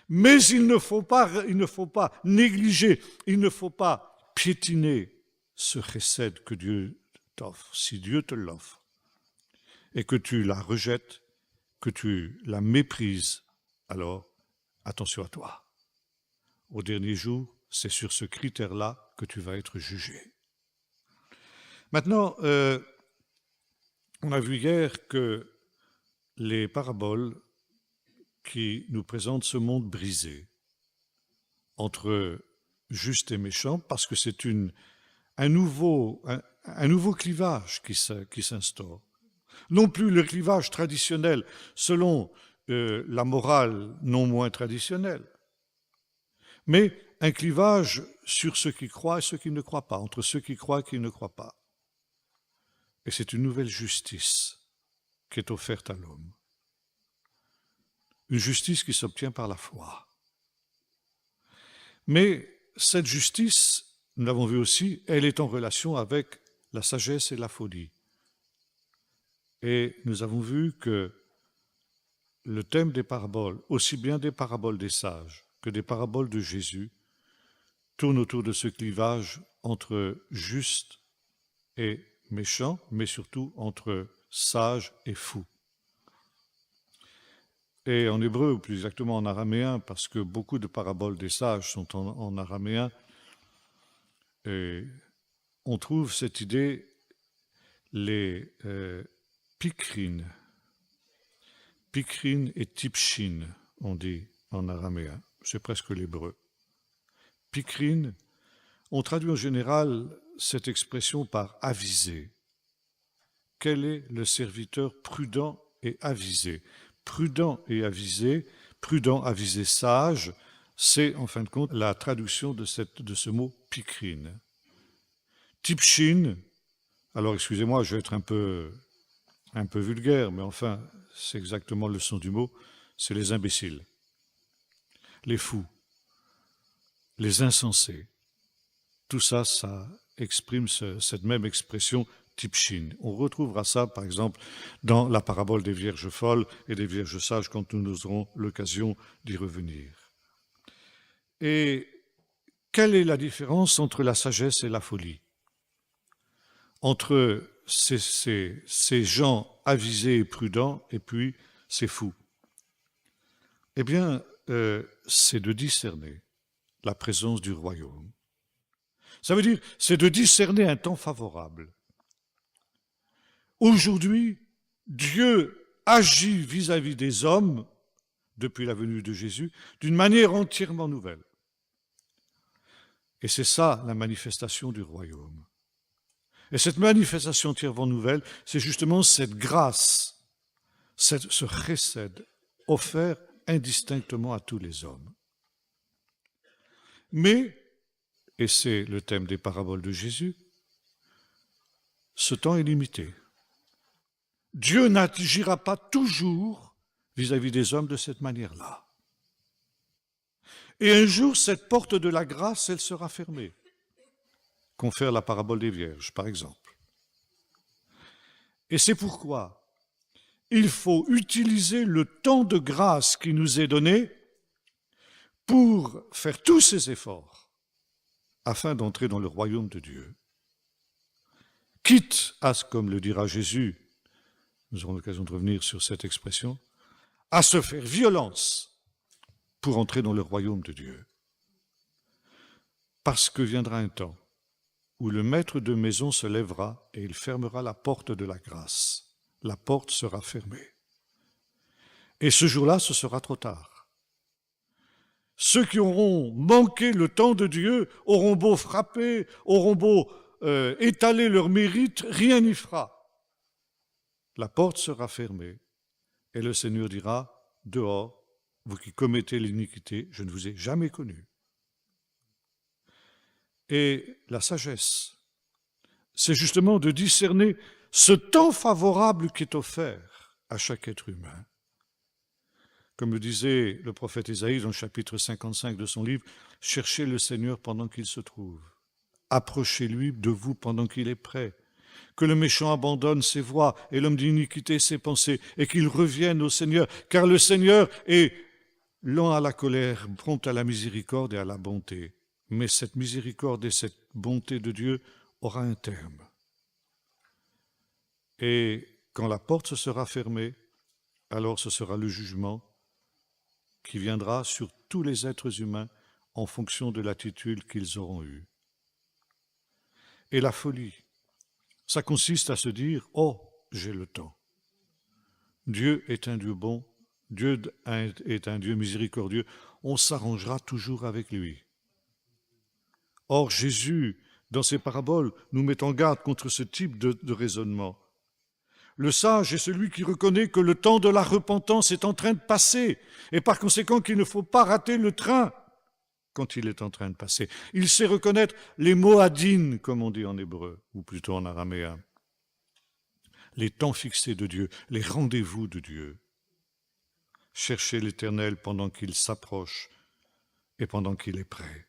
Speaker 1: Mais il ne faut pas négliger, il ne faut pas piétiner ce chesed que Dieu t'offre. Si Dieu te l'offre et que tu la rejettes, que tu la méprises, alors attention à toi. Au dernier jour, c'est sur ce critère-là que tu vas être jugé. Maintenant, on a vu hier que les paraboles qui nous présentent ce monde brisé entre juste et méchant, parce que c'est un nouveau clivage qui s'instaure. Non plus le clivage traditionnel selon la morale non moins traditionnelle, mais un clivage sur ceux qui croient et ceux qui ne croient pas, entre ceux qui croient et qui ne croient pas. Et c'est une nouvelle justice qui est offerte à l'homme. Une justice qui s'obtient par la foi. Mais cette justice, nous l'avons vu aussi, elle est en relation avec la sagesse et la folie. Et nous avons vu que le thème des paraboles, aussi bien des paraboles des sages que des paraboles de Jésus, tourne autour de ce clivage entre juste et méchant, mais surtout entre sage et fou. Et en hébreu, ou plus exactement en araméen, parce que beaucoup de paraboles des sages sont en araméen, et on trouve cette idée, les pikrines. Pikrin et tipshin, on dit en araméen, c'est presque l'hébreu. Pikrin, on traduit en général cette expression par aviser. Quel est le serviteur prudent et avisé? Prudent et avisé, prudent, avisé, sage, c'est en fin de compte la traduction de ce mot pikrin. Tipshin, alors excusez-moi, je vais être un peu vulgaire, mais enfin, c'est exactement le son du mot, c'est les imbéciles, les fous, les insensés. Tout ça, ça exprime cette même expression tipshin. On retrouvera ça, par exemple, dans la parabole des vierges folles et des vierges sages, quand nous aurons l'occasion d'y revenir. Et quelle est la différence entre la sagesse et la folie? Entre ces gens avisés et prudents et puis ces fous? Eh bien, c'est de discerner la présence du royaume. Ça veut dire, c'est de discerner un temps favorable. Aujourd'hui, Dieu agit vis-à-vis des hommes, depuis la venue de Jésus, d'une manière entièrement nouvelle. Et c'est ça la manifestation du royaume. Et cette manifestation entièrement nouvelle, c'est justement cette grâce, ce chesed offert indistinctement à tous les hommes. Mais, et c'est le thème des paraboles de Jésus, ce temps est limité. Dieu n'agira pas toujours vis-à-vis des hommes de cette manière-là. Et un jour, cette porte de la grâce, elle sera fermée. Confère la parabole des vierges, par exemple. Et c'est pourquoi il faut utiliser le temps de grâce qui nous est donné pour faire tous ces efforts afin d'entrer dans le royaume de Dieu. Quitte à ce, comme le dira Jésus, nous aurons l'occasion de revenir sur cette expression, à se faire violence pour entrer dans le royaume de Dieu. Parce que viendra un temps où le maître de maison se lèvera et il fermera la porte de la grâce. La porte sera fermée. Et ce jour-là, ce sera trop tard. Ceux qui auront manqué le temps de Dieu auront beau frapper, auront beau étaler leur mérite, rien n'y fera. La porte sera fermée et le Seigneur dira, dehors, vous qui commettez l'iniquité, je ne vous ai jamais connu. Et la sagesse, c'est justement de discerner ce temps favorable qui est offert à chaque être humain. Comme le disait le prophète Isaïe dans le chapitre 55 de son livre, « Cherchez le Seigneur pendant qu'il se trouve. Approchez-lui de vous pendant qu'il est prêt. Que le méchant abandonne ses voies et l'homme d'iniquité ses pensées, et qu'il revienne au Seigneur, car le Seigneur est lent à la colère, prompt à la miséricorde et à la bonté. Mais cette miséricorde et cette bonté de Dieu aura un terme. Et quand la porte se sera fermée, alors ce sera le jugement qui viendra sur tous les êtres humains en fonction de l'attitude qu'ils auront eue. Et la folie, ça consiste à se dire « Oh, j'ai le temps. Dieu est un Dieu bon, Dieu est un Dieu miséricordieux, on s'arrangera toujours avec lui. » Or, Jésus, dans ses paraboles, nous met en garde contre ce type de raisonnement. Le sage est celui qui reconnaît que le temps de la repentance est en train de passer et par conséquent qu'il ne faut pas rater le train quand il est en train de passer. Il sait reconnaître les moadines, comme on dit en hébreu, ou plutôt en araméen. Les temps fixés de Dieu, les rendez-vous de Dieu. Cherchez l'Éternel pendant qu'il s'approche et pendant qu'il est prêt.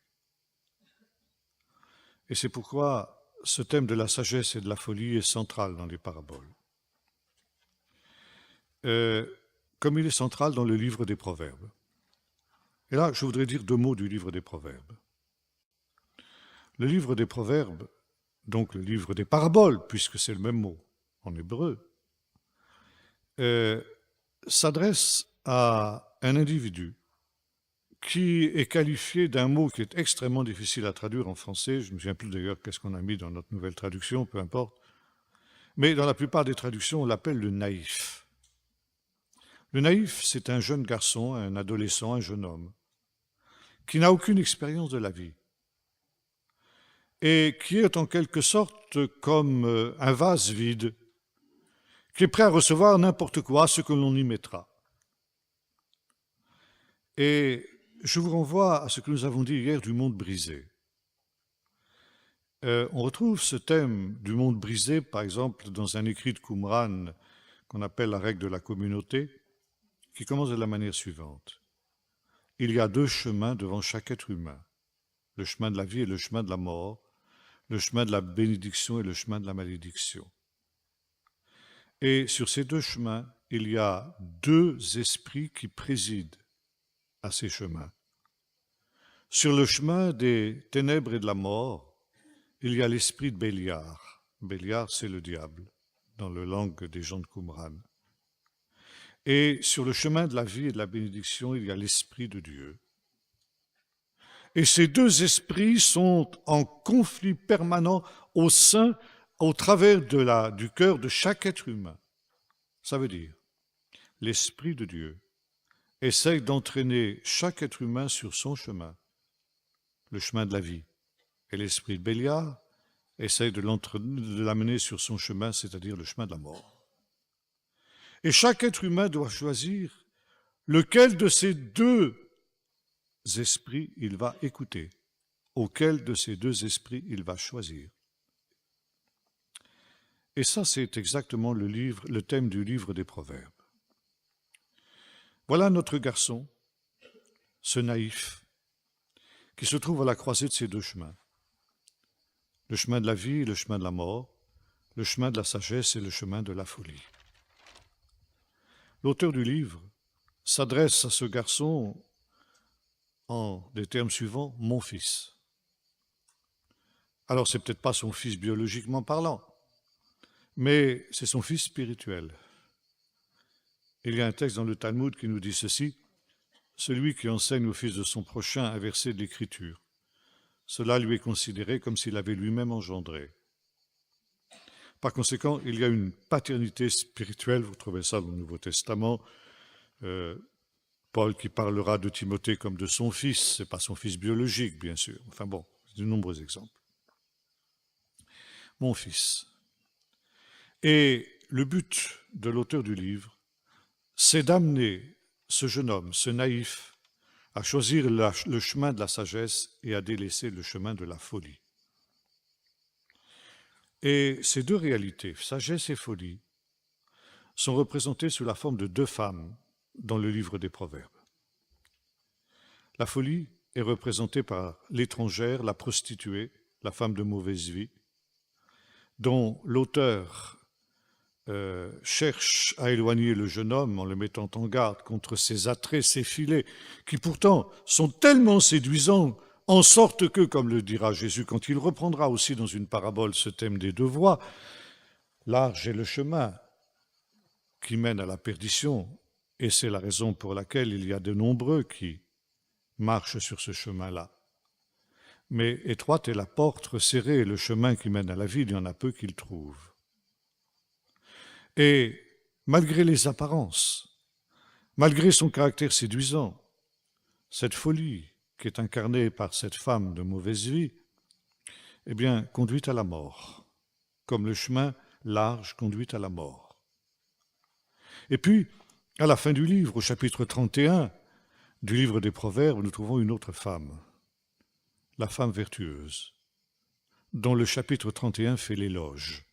Speaker 1: Et c'est pourquoi ce thème de la sagesse et de la folie est central dans les paraboles. comme il est central dans le livre des Proverbes. Et là, je voudrais dire 2 mots du livre des Proverbes. Le livre des Proverbes, donc le livre des paraboles, puisque c'est le même mot en hébreu, s'adresse à un individu qui est qualifié d'un mot qui est extrêmement difficile à traduire en français. Je ne me souviens plus d'ailleurs qu'est-ce qu'on a mis dans notre nouvelle traduction, peu importe. Mais dans la plupart des traductions, on l'appelle le naïf. Le naïf, c'est un jeune garçon, un adolescent, un jeune homme, qui n'a aucune expérience de la vie et qui est en quelque sorte comme un vase vide, qui est prêt à recevoir n'importe quoi, ce que l'on y mettra. Et je vous renvoie à ce que nous avons dit hier du monde brisé. On retrouve ce thème du monde brisé, par exemple, dans un écrit de Qumran qu'on appelle la règle de la communauté, qui commence de la manière suivante. Il y a 2 chemins devant chaque être humain, le chemin de la vie et le chemin de la mort, le chemin de la bénédiction et le chemin de la malédiction. Et sur ces 2 chemins, il y a 2 esprits qui président à ces chemins. Sur le chemin des ténèbres et de la mort, il y a l'esprit de Béliar. Béliar, c'est le diable, dans la langue des gens de Qumran. Et sur le chemin de la vie et de la bénédiction, il y a l'esprit de Dieu. Et ces 2 esprits sont en conflit permanent au travers du cœur de chaque être humain. Ça veut dire, l'esprit de Dieu essaye d'entraîner chaque être humain sur son chemin, le chemin de la vie. Et l'esprit de Béliar essaye de l'amener sur son chemin, c'est-à-dire le chemin de la mort. Et chaque être humain doit choisir lequel de ces 2 esprits il va écouter, auquel de ces 2 esprits il va choisir. Et ça, c'est exactement le thème du livre des Proverbes. Voilà notre garçon, ce naïf, qui se trouve à la croisée de ces 2 chemins. Le chemin de la vie et le chemin de la mort, le chemin de la sagesse et le chemin de la folie. L'auteur du livre s'adresse à ce garçon en des termes suivants, mon fils. Alors, c'est peut-être pas son fils biologiquement parlant, mais c'est son fils spirituel. Il y a un texte dans le Talmud qui nous dit ceci, « Celui qui enseigne au fils de son prochain un verset de l'Écriture, cela lui est considéré comme s'il avait lui-même engendré. » Par conséquent, il y a une paternité spirituelle, vous trouvez ça dans le Nouveau Testament, Paul qui parlera de Timothée comme de son fils, ce n'est pas son fils biologique, bien sûr. Enfin bon, de nombreux exemples. Mon fils. Et le but de l'auteur du livre, c'est d'amener ce jeune homme, ce naïf, à choisir le chemin de la sagesse et à délaisser le chemin de la folie. Et ces 2 réalités, sagesse et folie, sont représentées sous la forme de 2 femmes dans le livre des Proverbes. La folie est représentée par l'étrangère, la prostituée, la femme de mauvaise vie, dont l'auteur cherche à éloigner le jeune homme en le mettant en garde contre ses attraits, ses filets, qui pourtant sont tellement séduisants, en sorte que, comme le dira Jésus quand il reprendra aussi dans une parabole ce thème des 2 voies, large est le chemin qui mène à la perdition, et c'est la raison pour laquelle il y a de nombreux qui marchent sur ce chemin-là. Mais étroite est la porte, resserrée est le chemin qui mène à la vie, il y en a peu qui le trouvent. Et malgré les apparences, malgré son caractère séduisant, cette folie qui est incarnée par cette femme de mauvaise vie, eh bien, conduit à la mort, comme le chemin large conduit à la mort. Et puis, à la fin du livre, au chapitre 31 du livre des Proverbes, nous trouvons une autre femme, la femme vertueuse, dont le chapitre 31 fait l'éloge.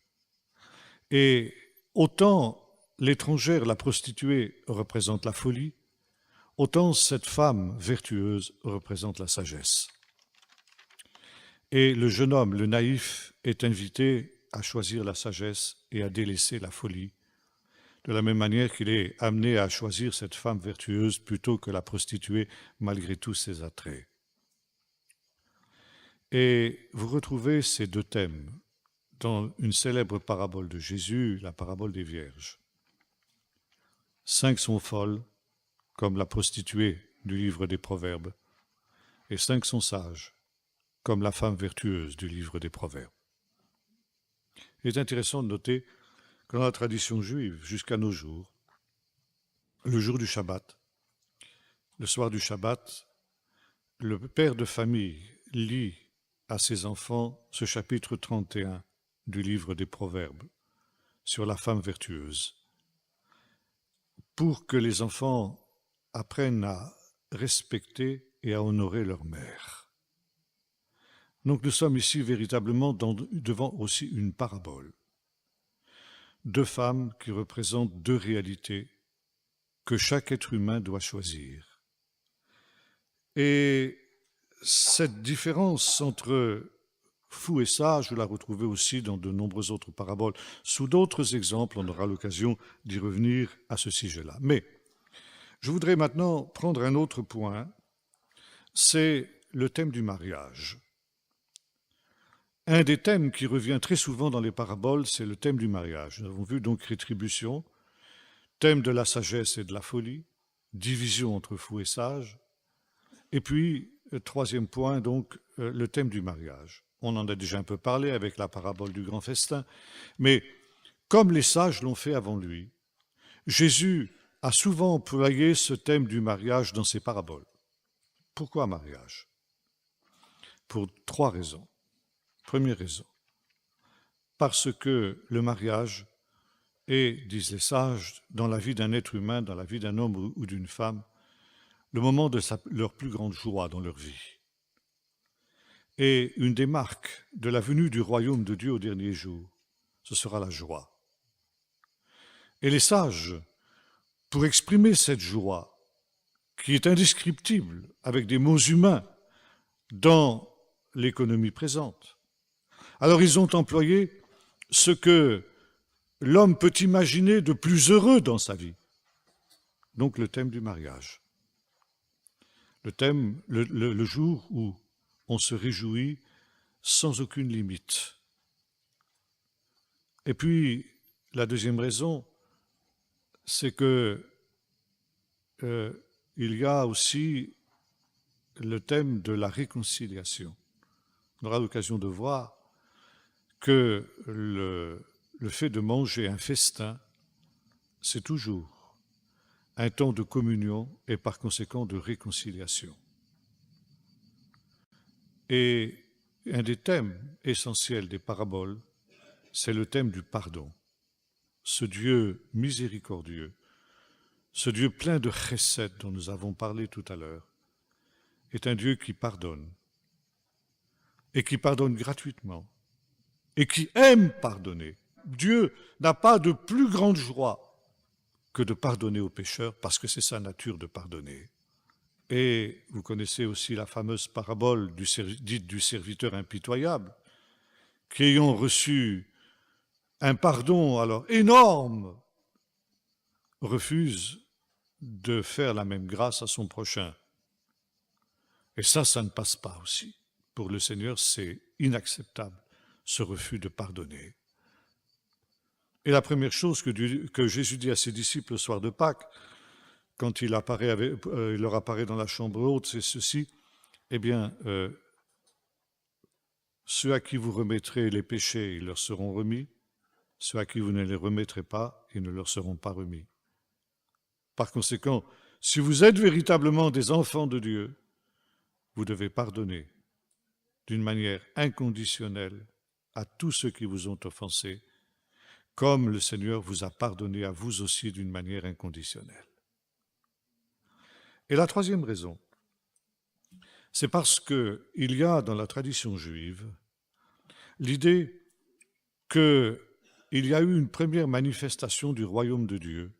Speaker 1: Et autant l'étrangère, la prostituée, représente la folie, autant cette femme vertueuse représente la sagesse. Et le jeune homme, le naïf, est invité à choisir la sagesse et à délaisser la folie, de la même manière qu'il est amené à choisir cette femme vertueuse plutôt que la prostituée malgré tous ses attraits. Et vous retrouvez ces deux thèmes dans une célèbre parabole de Jésus, la parabole des vierges. 5 sont folles, comme la prostituée du livre des Proverbes, et 5 sont sages, comme la femme vertueuse du livre des Proverbes. Il est intéressant de noter que dans la tradition juive, jusqu'à nos jours, le jour du Shabbat, le soir du Shabbat, le père de famille lit à ses enfants ce chapitre 31 du livre des Proverbes sur la femme vertueuse, pour que les enfants apprennent à respecter et à honorer leur mère. Donc nous sommes ici véritablement devant aussi une parabole. Deux femmes qui représentent deux réalités que chaque être humain doit choisir. Et cette différence entre fou et sage, vous la retrouvez aussi dans de nombreuses autres paraboles. Sous d'autres exemples, on aura l'occasion d'y revenir à ce sujet-là. Mais je voudrais maintenant prendre un autre point, c'est le thème du mariage. Un des thèmes qui revient très souvent dans les paraboles, c'est le thème du mariage. Nous avons vu donc rétribution, thème de la sagesse et de la folie, division entre fou et sage, et puis, troisième point, donc, le thème du mariage. On en a déjà un peu parlé avec la parabole du grand festin, mais comme les sages l'ont fait avant lui, Jésus a souvent employé ce thème du mariage dans ses paraboles. Pourquoi mariage? Pour 3 raisons. Première raison, parce que le mariage est, disent les sages, dans la vie d'un être humain, dans la vie d'un homme ou d'une femme, le moment de leur plus grande joie dans leur vie. Et une des marques de la venue du royaume de Dieu au dernier jour, ce sera la joie. Et les sages, pour exprimer cette joie, qui est indescriptible avec des mots humains dans l'économie présente, alors ils ont employé ce que l'homme peut imaginer de plus heureux dans sa vie. Donc le thème du mariage. Le thème, le jour où on se réjouit sans aucune limite. Et puis, la deuxième raison, c'est que il y a aussi le thème de la réconciliation. On aura l'occasion de voir que le fait de manger un festin, c'est toujours un temps de communion et par conséquent de réconciliation. Et un des thèmes essentiels des paraboles, c'est le thème du pardon. Ce Dieu miséricordieux, ce Dieu plein de chesed dont nous avons parlé tout à l'heure, est un Dieu qui pardonne, et qui pardonne gratuitement, et qui aime pardonner. Dieu n'a pas de plus grande joie que de pardonner aux pécheurs, parce que c'est sa nature de pardonner. Et vous connaissez aussi la fameuse parabole dite du serviteur impitoyable, qui ayant reçu un pardon alors énorme, refuse de faire la même grâce à son prochain. Et ça ne passe pas aussi. Pour le Seigneur, c'est inacceptable, ce refus de pardonner. Et la première chose que Jésus dit à ses disciples le soir de Pâques, quand il leur apparaît dans la chambre haute, c'est ceci: eh bien, ceux à qui vous remettrez les péchés, ils leur seront remis. Ceux à qui vous ne les remettrez pas, ils ne leur seront pas remis. Par conséquent, si vous êtes véritablement des enfants de Dieu, vous devez pardonner d'une manière inconditionnelle à tous ceux qui vous ont offensé, comme le Seigneur vous a pardonné à vous aussi d'une manière inconditionnelle. Et la troisième raison, c'est parce qu'il y a dans la tradition juive l'idée qu'il y a eu une première manifestation du royaume de Dieu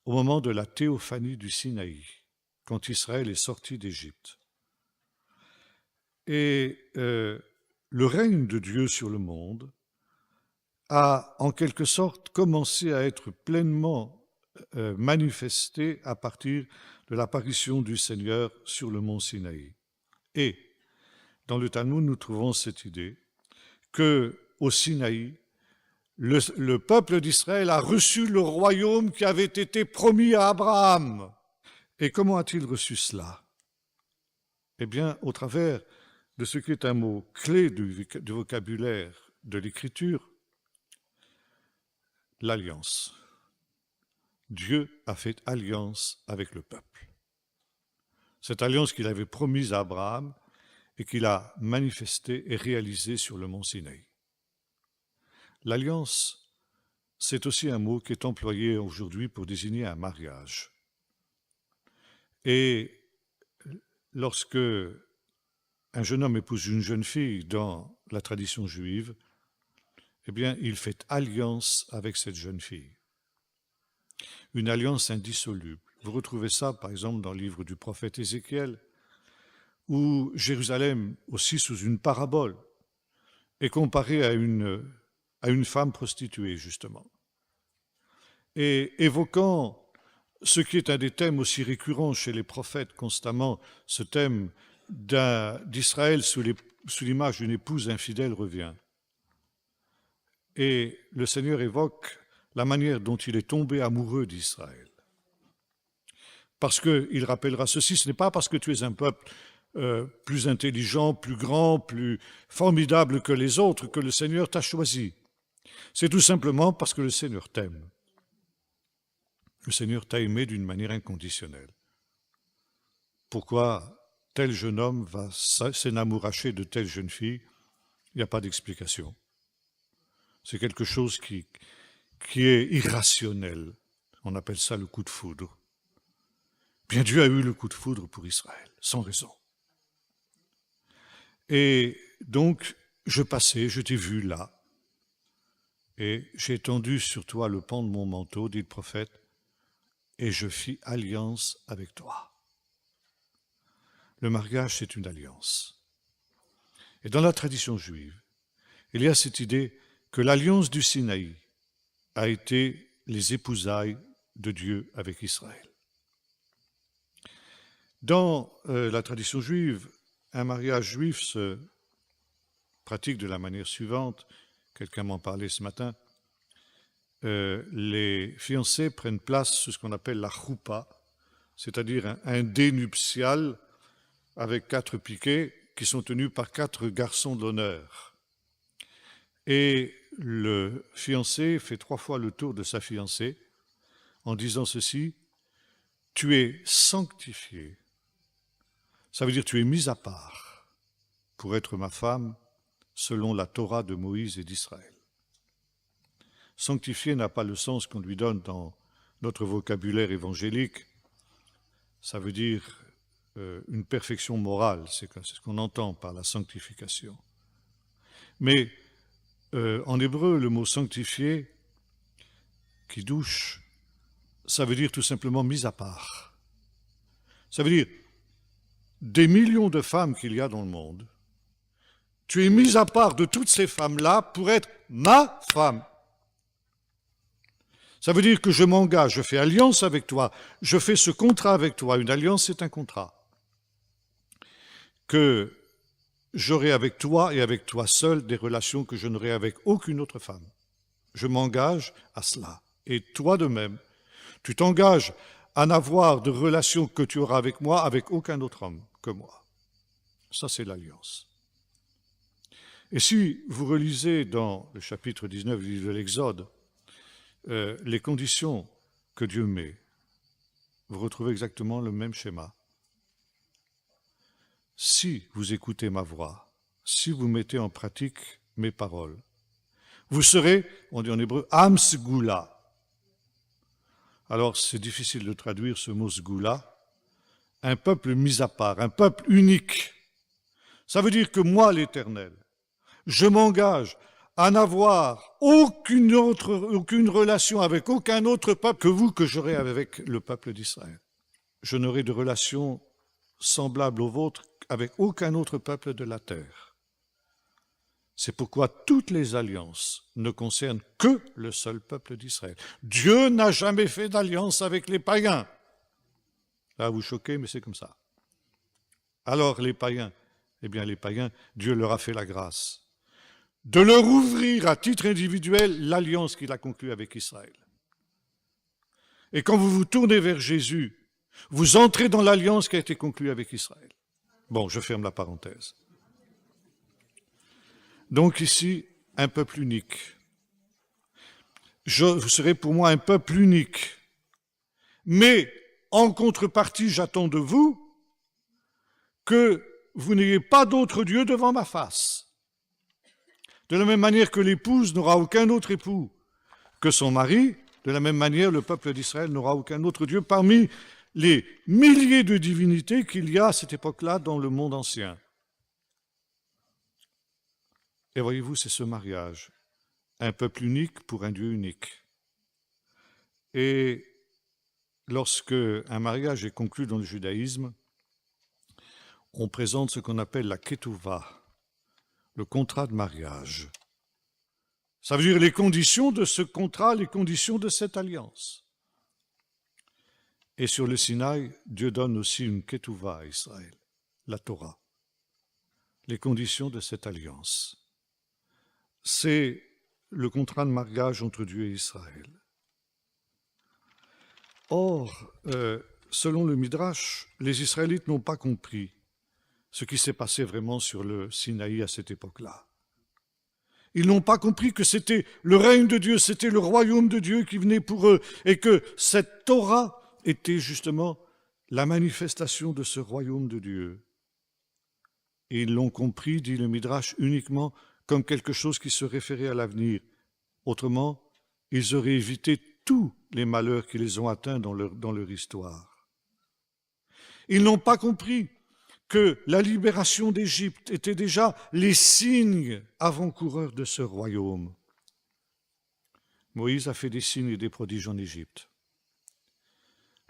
Speaker 1: au moment de la théophanie du Sinaï, quand Israël est sorti d'Égypte. Et le règne de Dieu sur le monde a en quelque sorte commencé à être pleinement manifesté à partir de l'apparition du Seigneur sur le mont Sinaï. Et dans le Talmud, nous trouvons cette idée qu'au Sinaï, le peuple d'Israël a reçu le royaume qui avait été promis à Abraham. Et comment a-t-il reçu cela? Eh bien, au travers de ce qui est un mot clé du vocabulaire de l'Écriture, l'alliance. Dieu a fait alliance avec le peuple. Cette alliance qu'il avait promise à Abraham et qu'il a manifestée et réalisée sur le mont Sinaï. L'alliance, c'est aussi un mot qui est employé aujourd'hui pour désigner un mariage. Et lorsque un jeune homme épouse une jeune fille dans la tradition juive, eh bien, il fait alliance avec cette jeune fille. Une alliance indissoluble. Vous retrouvez ça, par exemple, dans le livre du prophète Ézéchiel, où Jérusalem, aussi sous une parabole, est comparée à une femme prostituée, justement. Et évoquant ce qui est un des thèmes aussi récurrents chez les prophètes constamment, ce thème d'Israël sous l'image d'une épouse infidèle revient. Et le Seigneur évoque la manière dont il est tombé amoureux d'Israël. Parce qu'il rappellera ceci, ce n'est pas parce que tu es un peuple plus intelligent, plus grand, plus formidable que les autres que le Seigneur t'a choisi. C'est tout simplement parce que le Seigneur t'aime. Le Seigneur t'a aimé d'une manière inconditionnelle. Pourquoi tel jeune homme va s'enamouracher de telle jeune fille? Il n'y a pas d'explication. C'est quelque chose qui est irrationnel. On appelle ça le coup de foudre. Bien, Dieu a eu le coup de foudre pour Israël, sans raison. Et donc, je passais, je t'ai vu là, et j'ai étendu sur toi le pan de mon manteau, dit le prophète, et je fis alliance avec toi. Le mariage, c'est une alliance. Et dans la tradition juive, il y a cette idée que l'alliance du Sinaï a été les épousailles de Dieu avec Israël. Dans la tradition juive, un mariage juif se pratique de la manière suivante. Quelqu'un m'en parlait ce matin. Les fiancés prennent place sur ce qu'on appelle la choupa, c'est-à-dire un dé nuptial avec 4 piquets qui sont tenus par 4 garçons d'honneur. Et le fiancé fait 3 fois le tour de sa fiancée en disant ceci: tu es sanctifié. Ça veut dire tu es mis à part pour être ma femme selon la Torah de Moïse et d'Israël. Sanctifié n'a pas le sens qu'on lui donne dans notre vocabulaire évangélique. Ça veut dire une perfection morale, c'est ce qu'on entend par la sanctification. Mais en hébreu, le mot sanctifié, kiddush, ça veut dire tout simplement mis à part. Ça veut dire des millions de femmes qu'il y a dans le monde, tu es mis à part de toutes ces femmes-là pour être ma femme. Ça veut dire que je m'engage, je fais alliance avec toi, je fais ce contrat avec toi. Une alliance, c'est un contrat que j'aurai avec toi et avec toi seul des relations que je n'aurai avec aucune autre femme. Je m'engage à cela. Et toi de même, tu t'engages à n'avoir de relations que tu auras avec moi, avec aucun autre homme que moi. Ça, c'est l'alliance. Et si vous relisez dans le chapitre 19 du livre de l'Exode, les conditions que Dieu met, vous retrouvez exactement le même schéma. Si vous écoutez ma voix, si vous mettez en pratique mes paroles, vous serez, on dit en hébreu, am sgula. Alors c'est difficile de traduire ce mot sgula, un peuple mis à part, un peuple unique. Ça veut dire que moi, l'Éternel, je m'engage à n'avoir aucune relation avec aucun autre peuple que vous, que j'aurai avec le peuple d'Israël. Je n'aurai de relation semblable aux vôtres avec aucun autre peuple de la terre. C'est pourquoi toutes les alliances ne concernent que le seul peuple d'Israël. Dieu n'a jamais fait d'alliance avec les païens. Là, vous choquez, mais c'est comme ça. Alors, les païens, les païens, Dieu leur a fait la grâce de leur ouvrir à titre individuel l'alliance qu'il a conclue avec Israël. Et quand vous vous tournez vers Jésus, vous entrez dans l'alliance qui a été conclue avec Israël. Bon, je ferme la parenthèse. Donc ici, un peuple unique. Vous serez pour moi un peuple unique. Mais, en contrepartie, j'attends de vous que vous n'ayez pas d'autre Dieu devant ma face. De la même manière que l'épouse n'aura aucun autre époux que son mari, de la même manière, le peuple d'Israël n'aura aucun autre Dieu parmi les milliers de divinités qu'il y a à cette époque-là dans le monde ancien. Et voyez-vous, c'est ce mariage, un peuple unique pour un Dieu unique. Et lorsque un mariage est conclu dans le judaïsme, on présente ce qu'on appelle la ketouva, le contrat de mariage. Ça veut dire les conditions de ce contrat, les conditions de cette alliance. Et sur le Sinaï, Dieu donne aussi une ketouva à Israël, la Torah, les conditions de cette alliance. C'est le contrat de mariage entre Dieu et Israël. Or, selon le Midrash, les Israélites n'ont pas compris ce qui s'est passé vraiment sur le Sinaï à cette époque-là. Ils n'ont pas compris que c'était le règne de Dieu, c'était le royaume de Dieu qui venait pour eux, et que cette Torah était justement la manifestation de ce royaume de Dieu. Et ils l'ont compris, dit le Midrash, uniquement comme quelque chose qui se référait à l'avenir. Autrement, ils auraient évité tous les malheurs qui les ont atteints dans leur histoire. Ils n'ont pas compris que la libération d'Égypte était déjà les signes avant-coureurs de ce royaume. Moïse a fait des signes et des prodiges en Égypte.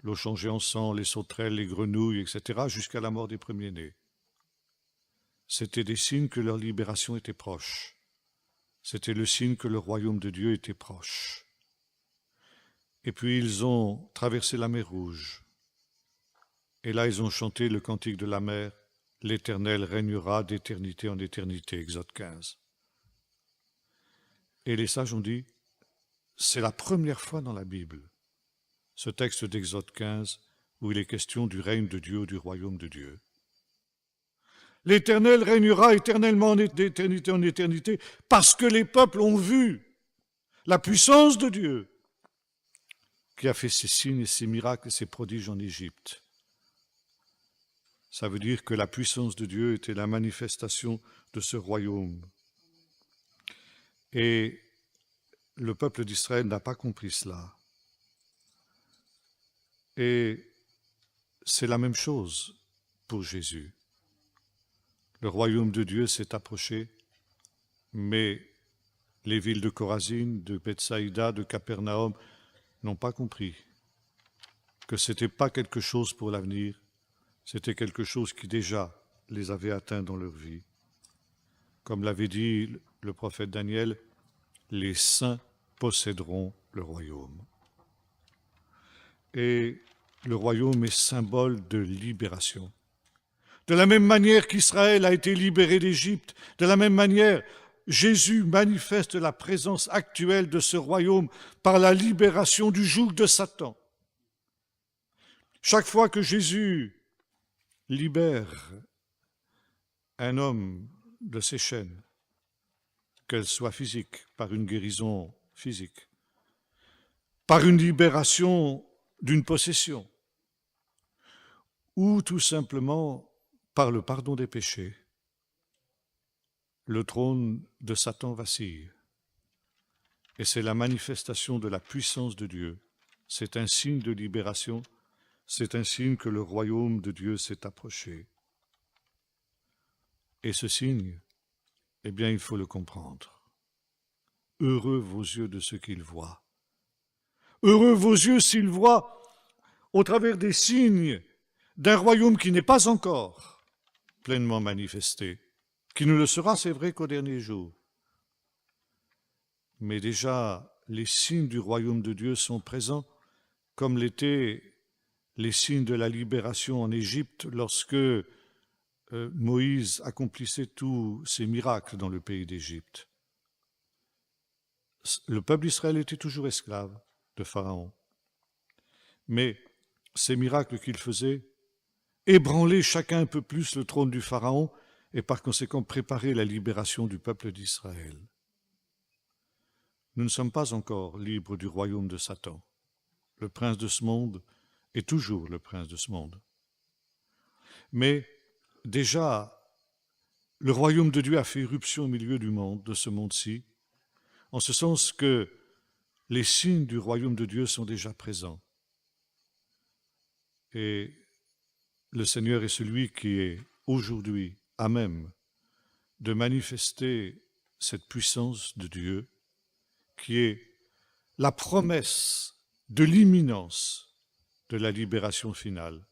Speaker 1: L'eau changée en sang, les sauterelles, les grenouilles, etc., jusqu'à la mort des premiers-nés. C'était des signes que leur libération était proche. C'était le signe que le royaume de Dieu était proche. Et puis ils ont traversé la mer Rouge. Et là, ils ont chanté le cantique de la mer, « L'Éternel régnera d'éternité en éternité », Exode 15. Et les sages ont dit, c'est la première fois dans la Bible, ce texte d'Exode 15, où il est question du règne de Dieu, du royaume de Dieu. L'Éternel régnera éternellement d'éternité en éternité, parce que les peuples ont vu la puissance de Dieu, qui a fait ces signes et ces miracles et ces prodiges en Égypte. Ça veut dire que la puissance de Dieu était la manifestation de ce royaume. Et le peuple d'Israël n'a pas compris cela. Et c'est la même chose pour Jésus. Le royaume de Dieu s'est approché, mais les villes de Chorazine, de Bethsaïda, de Capernaum n'ont pas compris que ce n'était pas quelque chose pour l'avenir, c'était quelque chose qui déjà les avait atteints dans leur vie. Comme l'avait dit le prophète Daniel, les saints posséderont le royaume. Et le royaume est symbole de libération. De la même manière qu'Israël a été libéré d'Égypte, de la même manière, Jésus manifeste la présence actuelle de ce royaume par la libération du joug de Satan. Chaque fois que Jésus libère un homme de ses chaînes, qu'elles soient physiques, par une guérison physique, par une libération d'une possession, ou tout simplement par le pardon des péchés, le trône de Satan vacille. Et c'est la manifestation de la puissance de Dieu. C'est un signe de libération, c'est un signe que le royaume de Dieu s'est approché. Et ce signe, eh bien, il faut le comprendre. Heureux vos yeux de ce qu'ils voient. Heureux vos yeux s'ils voient, au travers des signes d'un royaume qui n'est pas encore pleinement manifesté, qui ne le sera, c'est vrai, qu'au dernier jour. mais déjà les signes du royaume de Dieu sont présents, comme l'étaient les signes de la libération en Égypte lorsque Moïse accomplissait tous ses miracles dans le pays d'Égypte. Le peuple d'Israël était toujours esclave de Pharaon, mais ces miracles qu'il faisait ébranlaient chacun un peu plus le trône du Pharaon et par conséquent préparaient la libération du peuple d'Israël. Nous ne sommes pas encore libres du royaume de Satan. Le prince de ce monde est toujours le prince de ce monde. Mais déjà, le royaume de Dieu a fait irruption au milieu du monde, de ce monde-ci, en ce sens que les signes du royaume de Dieu sont déjà présents. Et le Seigneur est celui qui est aujourd'hui à même de manifester cette puissance de Dieu, qui est la promesse de l'imminence de la libération finale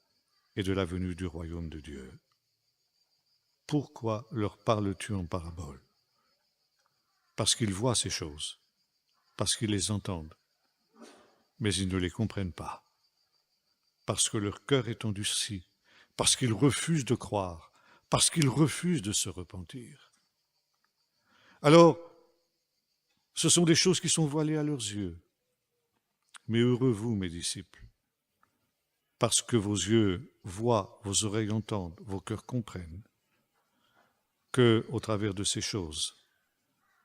Speaker 1: et de la venue du royaume de Dieu. Pourquoi leur parles-tu en parabole? Parce qu'ils voient ces choses, parce qu'ils les entendent, mais ils ne les comprennent pas, parce que leur cœur est endurci, parce qu'ils refusent de croire, parce qu'ils refusent de se repentir. Alors, ce sont des choses qui sont voilées à leurs yeux. Mais heureux vous, mes disciples, parce que vos yeux voient, vos oreilles entendent, vos cœurs comprennent, que, au travers de ces choses,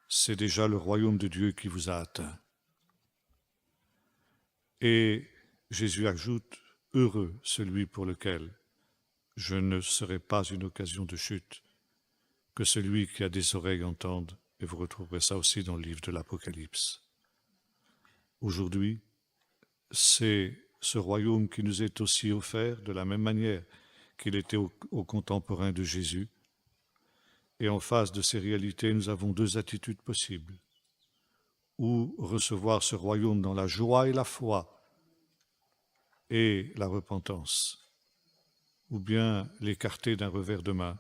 Speaker 1: c'est déjà le royaume de Dieu qui vous a atteint. Et Jésus ajoute, heureux celui pour lequel je ne serai pas une occasion de chute, que celui qui a des oreilles entende, et vous retrouverez ça aussi dans le livre de l'Apocalypse. Aujourd'hui, c'est ce royaume qui nous est aussi offert de la même manière qu'il était aux contemporains de Jésus. Et en face de ces réalités, nous avons deux attitudes possibles. Ou recevoir ce royaume dans la joie et la foi et la repentance, ou bien l'écarter d'un revers de main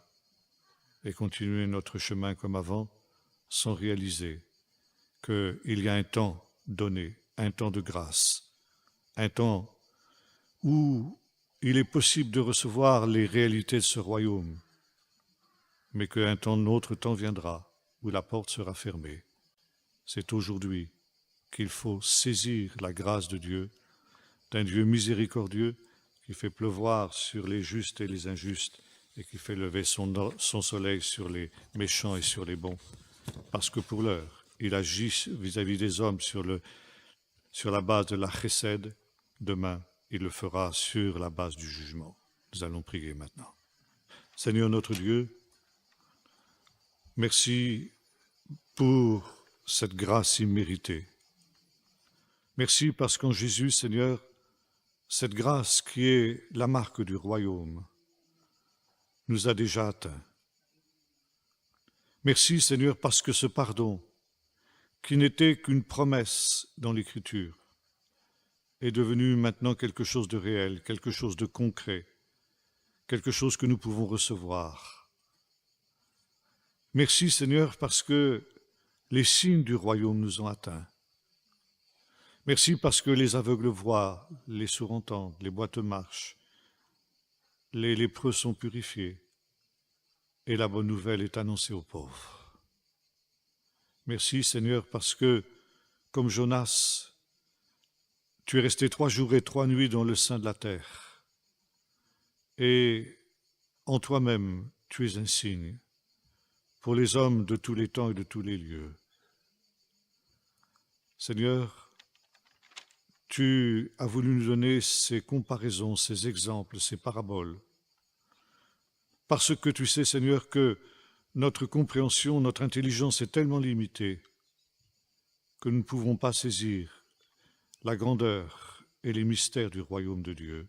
Speaker 1: et continuer notre chemin comme avant, sans réaliser qu'il y a un temps donné, un temps de grâce, un temps où il est possible de recevoir les réalités de ce royaume, mais qu'un autre temps viendra où la porte sera fermée. C'est aujourd'hui qu'il faut saisir la grâce de Dieu, d'un Dieu miséricordieux qui fait pleuvoir sur les justes et les injustes et qui fait lever son soleil sur les méchants et sur les bons. Parce que pour l'heure, il agit vis-à-vis des hommes sur la base de la chesed. Demain, il le fera sur la base du jugement. Nous allons prier maintenant. Seigneur notre Dieu, merci pour cette grâce imméritée. Merci parce qu'en Jésus, Seigneur, cette grâce qui est la marque du royaume nous a déjà atteints. Merci, Seigneur, parce que ce pardon, qui n'était qu'une promesse dans l'Écriture, est devenu maintenant quelque chose de réel, quelque chose de concret, quelque chose que nous pouvons recevoir. Merci, Seigneur, parce que les signes du royaume nous ont atteints. Merci parce que les aveugles voient, les sourds entendent, les boiteux marchent, les lépreux sont purifiés et la bonne nouvelle est annoncée aux pauvres. Merci, Seigneur, parce que, comme Jonas, tu es resté 3 jours et 3 nuits dans le sein de la terre. Et en toi-même, tu es un signe pour les hommes de tous les temps et de tous les lieux. Seigneur, tu as voulu nous donner ces comparaisons, ces exemples, ces paraboles, parce que tu sais, Seigneur, que notre compréhension, notre intelligence est tellement limitée que nous ne pouvons pas saisir la grandeur et les mystères du royaume de Dieu.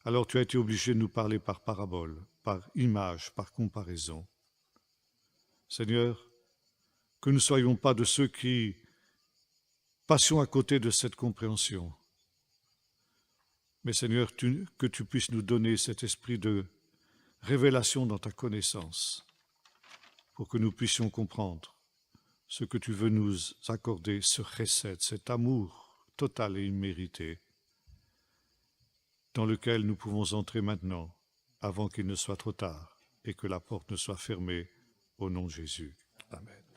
Speaker 1: Alors tu as été obligé de nous parler par parabole, par image, par comparaison. Seigneur, que nous ne soyons pas de ceux qui passions à côté de cette compréhension. Mais Seigneur, que tu puisses nous donner cet esprit de révélation dans ta connaissance, pour que nous puissions comprendre ce que tu veux nous accorder, ce chesed, cet amour total et immérité, dans lequel nous pouvons entrer maintenant, avant qu'il ne soit trop tard, et que la porte ne soit fermée, au nom de Jésus. Amen.